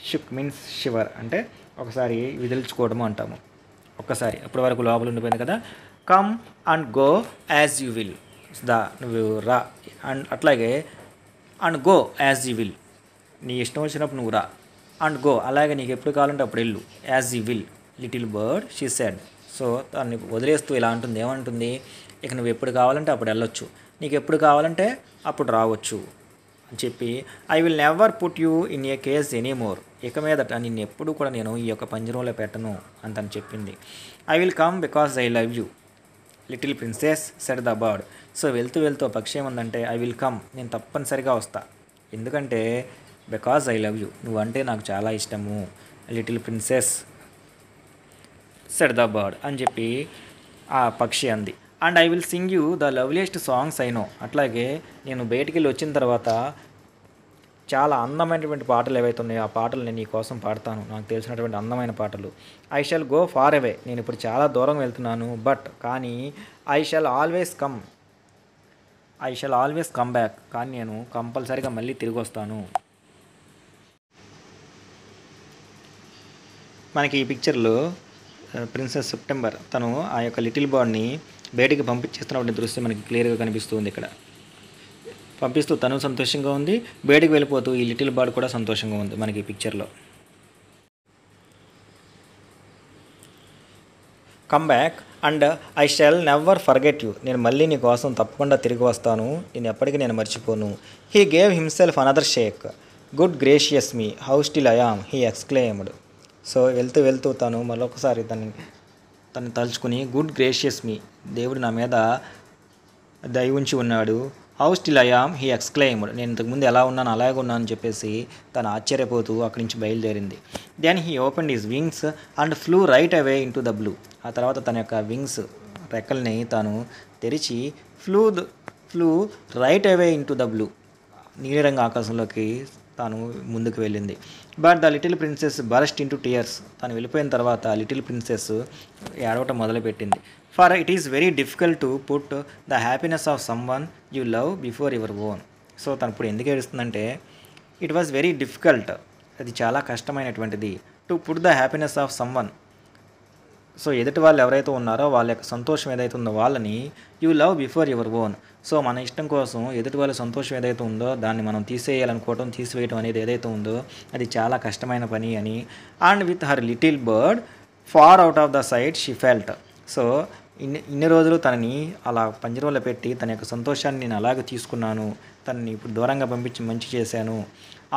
shook means shiver, అంటే ఒకసారి విదిల్చుకోవడము అంటాము, ఒక్కసారి అప్పటి వరకు లోపల ఉండిపోయింది కదా. Come and go as you will, నువ్వు రా, అండ్ అట్లాగే and go as you will, నీ ఇష్టం వచ్చినప్పుడు నువ్వు రా, అండ్ గో అలాగే నీకు ఎప్పుడు కావాలంటే అప్పుడు వెళ్ళు, as you will little bird she said, so దాన్ని వదిలేస్తూ ఇలా అంటుంది, ఏమంటుంది, ఇక నువ్వు ఎప్పుడు కావాలంటే అప్పుడు వెళ్ళొచ్చు, నీకు ఎప్పుడు కావాలంటే అప్పుడు రావచ్చు అని చెప్పి, I will never put you in a case anymore, ఇక మీదట నిన్ను ఎప్పుడు కూడా నేను ఈ యొక్క పంజరంలో పెట్టను అని తను చెప్పింది. I will come because I love you little princess said the bird, so వెళ్తూ పక్షి ఏముందంటే ఐ విల్ కమ్, నేను తప్పనిసరిగా వస్తా, ఎందుకంటే బికాజ్ ఐ లవ్ యూ, నువ్వంటే నాకు చాలా ఇష్టము, little princess said the bird అని చెప్పి ఆ పక్షి అంది. And I will sing you the loveliest songs I know, అట్లాగే నేను బయటికి వెళ్ళి వచ్చిన తర్వాత చాలా అందమైనటువంటి పాటలు ఏవైతే ఉన్నాయో ఆ పాటలు నేను నీ కోసం పాడతాను, నాకు తెలిసినటువంటి అందమైన పాటలు. I shall go far away, నేను ఇప్పుడు చాలా దూరం వెళ్తున్నాను, బట్ కానీ I shall always come back, కానీ నేను కంపల్సరీగా మళ్ళీ తిరిగి వస్తాను. మనకి ఈ పిక్చర్లో ప్రిన్సెస్ సెప్టెంబర్ తను ఆ యొక్క లిటిల్ బర్డ్ని బయటికి పంపించేస్తున్నటువంటి దృశ్యం మనకి క్లియర్గా కనిపిస్తుంది. ఇక్కడ పంపిస్తూ తను సంతోషంగా ఉంది, బయటికి వెళ్ళిపోతూ ఈ లిటిల్ బర్డ్ కూడా సంతోషంగా ఉంది మనకి ఈ పిక్చర్లో. Come back and I shall never forget you, నేను మళ్ళీ నీ కోసం తప్పకుండా తిరిగి వస్తాను, నేను ఎప్పటికీ నేను మర్చిపోను. He gave himself another shake, good gracious me how still I am he exclaimed, so వెళ్తూ తను మరొకసారి తను తలుచుకుని, గుడ్ గ్రేషియస్ మీ, దేవుడు నా మీద దయ ఉంచి ఉన్నాడు, how still I am he exclaimed, నేను ఇంతకుముందు ఎలా ఉన్నాను అలాగే ఉన్నాను అని చెప్పేసి తను ఆశ్చర్యపోతూ అక్కడి నుంచి బయలుదేరింది. Then he opened his wings and flew right away into the blue, ఆ తర్వాత తన యొక్క వింగ్స్ రెక్కల్ని తాను తెరిచి flew right away into the blue, నీలిరంగు ఆకాశంలోకి తాను ముందుకు వెళ్ళింది. But the little princess burst into tears, తను వెళ్ళిపోయిన తర్వాత లిటిల్ ప్రిన్సెస్ ఏడవటం మొదలుపెట్టింది. For it is very difficult to put the happiness of someone you love before your own, so తను ఇప్పుడు ఎందుకు ఏడుస్తుందంటే ఇట్ వాజ్ వెరీ డిఫికల్ట్, అది చాలా కష్టమైనటువంటిది, to put the happiness of someone, so ఎదుటి వాళ్ళు ఎవరైతే ఉన్నారో వాళ్ళ యొక్క సంతోషం ఏదైతే ఉందో వాళ్ళని you love before your own, so మన ఇష్టం కోసం ఎదుటి వాళ్ళ సంతోషం ఏదైతే ఉందో దాన్ని మనం తీసివేయడం అనేది ఏదైతే ఉందో అది చాలా కష్టమైన పని అని. And with her little bird far out of the sight she felt, so ఇన్ని రోజులు తనని అలా పంజరంలో పెట్టి తన యొక్క సంతోషాన్ని నేను అలాగే తీసుకున్నాను, తనని ఇప్పుడు దూరంగా పంపించి మంచి చేశాను.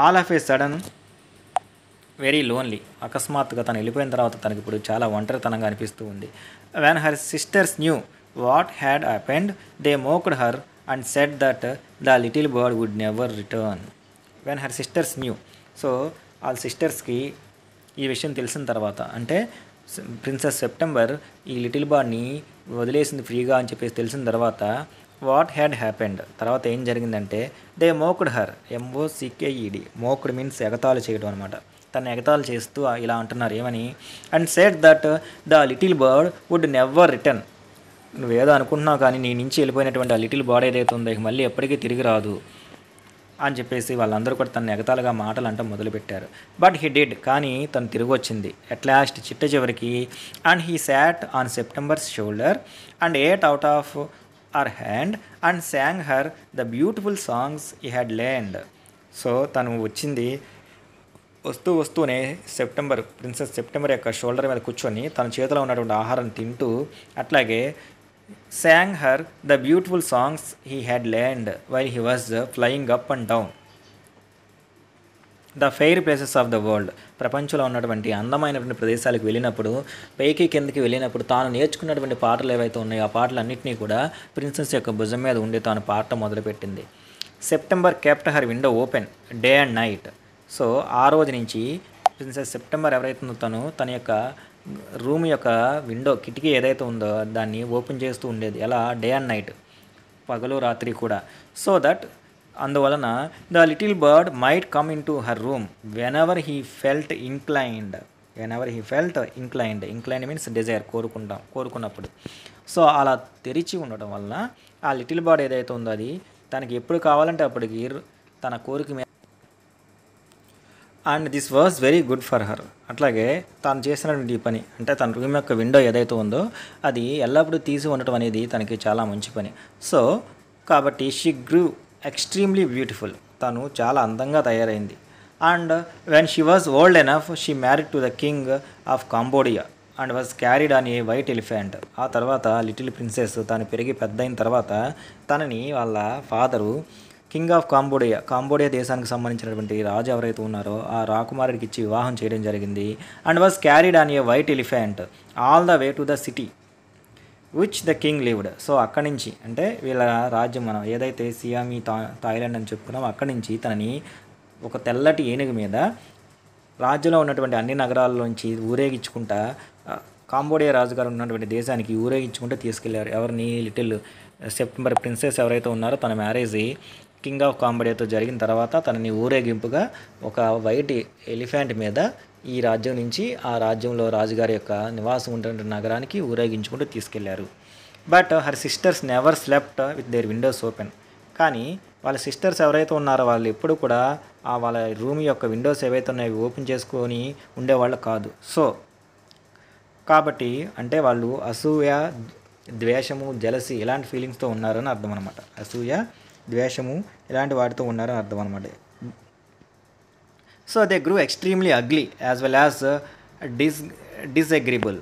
All of A sudden very lonely, అకస్మాత్తుగా తను వెళ్ళిపోయిన తర్వాత తనకి ఇప్పుడు చాలా ఒంటరితనంగా అనిపిస్తూ ఉంది. When her sisters knew what had happened they mocked her and said that the little bird would never return, when her sisters knew. So వాళ్ళ సిస్టర్స్కి ఈ విషయం తెలిసిన తర్వాత, అంటే ప్రిన్సెస్ సెప్టెంబర్ ఈ లిటిల్ బార్ని వదిలేసింది ఫ్రీగా అని చెప్పేసి తెలిసిన తర్వాత, వాట్ హ్యాడ్ హ్యాపెండ్, తర్వాత ఏం జరిగిందంటే, they mocked her, MOCKED, mocked means ఎగతాళి చేయడం అనమాట. తను ఎగతాళి చేస్తూ ఇలా అంటున్నారు ఏమని, and said that the little bird would never return, నువ్వేదో అనుకుంటున్నావు కానీ నీ నుంచి వెళ్ళిపోయినటువంటి ఆ లిటిల్ బర్డ్ ఏదైతే ఉందో ఇక మళ్ళీ ఎప్పటికీ తిరిగి రాదు అని చెప్పేసి వాళ్ళందరూ కూడా తను ఎగతాళిగా మాటలు అంటాం మొదలుపెట్టారు. బట్ హీ డిడ్, కానీ తను తిరిగి వచ్చింది అట్ లాస్ట్ చిట్ట చివరికి. And he sat on September's shoulder and ate out of her hand and sang her the beautiful songs he had learned. So తను వచ్చింది, వస్తూనే ప్రిన్సెస్ సెప్టెంబర్ యొక్క షోల్డర్ మీద కూర్చొని తన చేతిలో ఉన్నటువంటి ఆహారం తింటూ, అట్లాగే sang her the beautiful songs he had learned while he was flying up and down the fair places of the world. ప్రపంచంలో ఉన్నటువంటి అందమైనటువంటి ప్రదేశాలకు వెళ్ళినప్పుడు, పైకి కిందకి వెళ్ళినప్పుడు తాను నేర్చుకున్నటువంటి పాటలు ఏవైతే ఉన్నాయో ఆ పాటలన్నింటినీ కూడా ప్రిన్సెస్ యొక్క భుజం మీద ఉండి తాను పాడటం మొదలుపెట్టింది. September kept her window open day and night. So ఆ రోజు నుంచి ప్రిన్సెస్ సెప్టెంబర్ ఎవరైతే ఉందో తన యొక్క రూమ్ యొక్క విండో కిటికీ ఏదైతే ఉందో దాన్ని ఓపెన్ చేస్తూ ఉండేది. ఎలా, డే అండ్ నైట్, పగలు రాత్రి కూడా. సో దట్ అందువలన the little bird might come in to her room whenever he felt inclined. Inclined means desire, కోరుకున్నప్పుడు. సో అలా తెరిచి ఉండటం వలన ఆ లిటిల్ బర్డ్ ఏదైతే ఉందో అది తనకి ఎప్పుడు కావాలంటే అప్పటికి తన కోరిక మీద, and this was very good for her. అట్లాగే తాను చేసినటువంటి పని, అంటే తన రూమ్ యొక్క విండో ఏదైతే ఉందో అది ఎల్లప్పుడూ తీసి ఉండటం అనేది తనకి చాలా మంచి పని. సో కాబట్టి షీ గ్రూ ఎక్స్ట్రీమ్లీ బ్యూటిఫుల్, తను చాలా అందంగా తయారైంది. And when she was old enough she married to the king of Cambodia and was carried on a white elephant. ఆ తర్వాత లిటిల్ ప్రిన్సెస్ తాను పెరిగి పెద్ద అయిన తర్వాత తనని వాళ్ళ ఫాదరు కింగ్ ఆఫ్ కాంబోడియా దేశానికి సంబంధించినటువంటి రాజు ఎవరైతే ఉన్నారో ఆ రాకుమారుడికి ఇచ్చి వివాహం చేయడం జరిగింది. And was carried on a white elephant all the way to the city which the king lived. So అక్కడి నుంచి, అంటే వీళ్ళ రాజ్యం మనం ఏదైతే సియామి థాయిలాండ్ అని చెప్పుకున్నామో అక్కడి నుంచి తనని ఒక తెల్లటి ఏనుగు మీద రాజ్యంలో ఉన్నటువంటి అన్ని నగరాల్లోంచి ఊరేగించుకుంటా కాంబోడియా రాజుగారు ఉన్నటువంటి దేశానికి ఊరేగించుకుంటూ తీసుకెళ్లారు. ఎవరిని, లిటిల్ సెప్టెంబర్ ప్రిన్సెస్ ఎవరైతే ఉన్నారో తన మ్యారేజ్ కింగ్ ఆఫ్ కాంబోడియాతో జరిగిన తర్వాత తనని ఊరేగింపుగా ఒక వైట్ ఎలిఫెంట్ మీద ఈ రాజ్యం నుంచి ఆ రాజ్యంలో రాజుగారి యొక్క నివాసం ఉంటున్న నగరానికి ఊరేగించుకుంటూ తీసుకెళ్లారు. But her sisters never slept with their Windows open. కానీ వాళ్ళ సిస్టర్స్ ఎవరైతే ఉన్నారో వాళ్ళు ఎప్పుడు కూడా వాళ్ళ రూమ్ యొక్క విండోస్ ఏవైతే ఉన్నాయో ఓపెన్ చేసుకొని ఉండేవాళ్ళు కాదు. సో కాబట్టి అంటే వాళ్ళు అసూయ, ద్వేషము, జలసి ఇలాంటి ఫీలింగ్స్తో ఉన్నారని అర్థం అనమాట. అసూయ, ద్వేషము ఇలాంటి వాటితో ఉన్నారని అర్థం అనమాట. So they grew extremely ugly as well as disagreeable.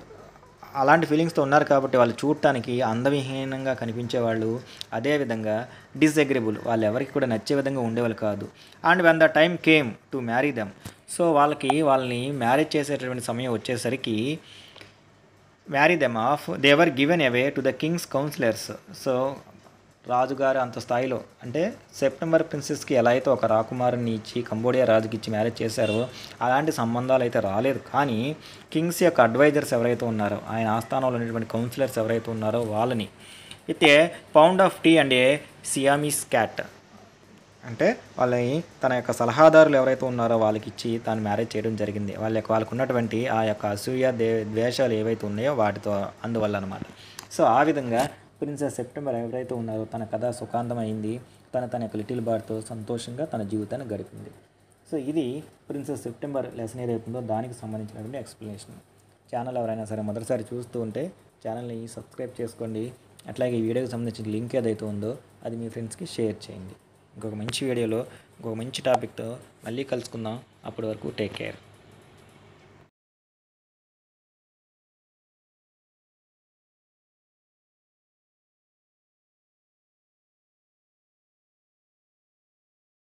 అలాంటి ఫీలింగ్స్తో ఉన్నారు కాబట్టి వాళ్ళు చూడటానికి అందవిహీనంగా కనిపించేవాళ్ళు, అదేవిధంగా డిస్అగ్రీబుల్, వాళ్ళు ఎవరికి కూడా నచ్చే విధంగా ఉండేవాళ్ళు కాదు. And when the time came to marry them. So వాళ్ళని మ్యారేజ్ చేసేటటువంటి సమయం వచ్చేసరికి marry them off they were given away to the king's counsellors. So రాజుగారు అంత స్థాయిలో, అంటే సెప్టెంబర్ ప్రిన్సెస్కి ఎలా అయితే ఒక రాకుమారుని ఇచ్చి కంబోడియా రాజుకి ఇచ్చి మ్యారేజ్ చేశారో అలాంటి సంబంధాలు అయితే రాలేదు. కానీ కింగ్స్ యొక్క అడ్వైజర్స్ ఎవరైతే ఉన్నారో, ఆయన ఆస్థానంలో ఉన్నటువంటి కౌన్సిలర్స్ ఎవరైతే ఉన్నారో వాళ్ళని with a pound of tea and a Siamese cat, అంటే వాళ్ళని తన యొక్క సలహాదారులు ఎవరైతే ఉన్నారో వాళ్ళకి ఇచ్చి తాను మ్యారేజ్ చేయడం జరిగింది. వాళ్ళకు ఉన్నటువంటి ఆ యొక్క అసూయ, ద్వేషాలు ఏవైతే ఉన్నాయో వాటితో అందువల్ల అనమాట. సో ఆ విధంగా ప్రిన్సెస్ సెప్టెంబర్ ఎవరైతే ఉన్నారో తన కథ సుఖాంతమైంది. తన యొక్క లిటిల్ బార్డ్తో సంతోషంగా తన జీవితాన్ని గడిపింది. సో ఇది ప్రిన్సెస్ సెప్టెంబర్ లెసన్ ఏదైతుందో దానికి సంబంధించినటువంటి ఎక్స్ప్లెనేషన్. ఛానల్ ఎవరైనా సరే మొదటిసారి చూస్తూ ఉంటే ఛానల్ని సబ్స్క్రైబ్ చేసుకోండి. అట్లాగే ఈ వీడియోకి సంబంధించిన లింక్ ఏదైతే ఉందో అది మీ ఫ్రెండ్స్కి షేర్ చేయండి. ఇంకొక మంచి వీడియోలో ఇంకొక మంచి టాపిక్తో మళ్ళీ కలుసుకుందాం. అప్పటి వరకు టేక్ కేర్.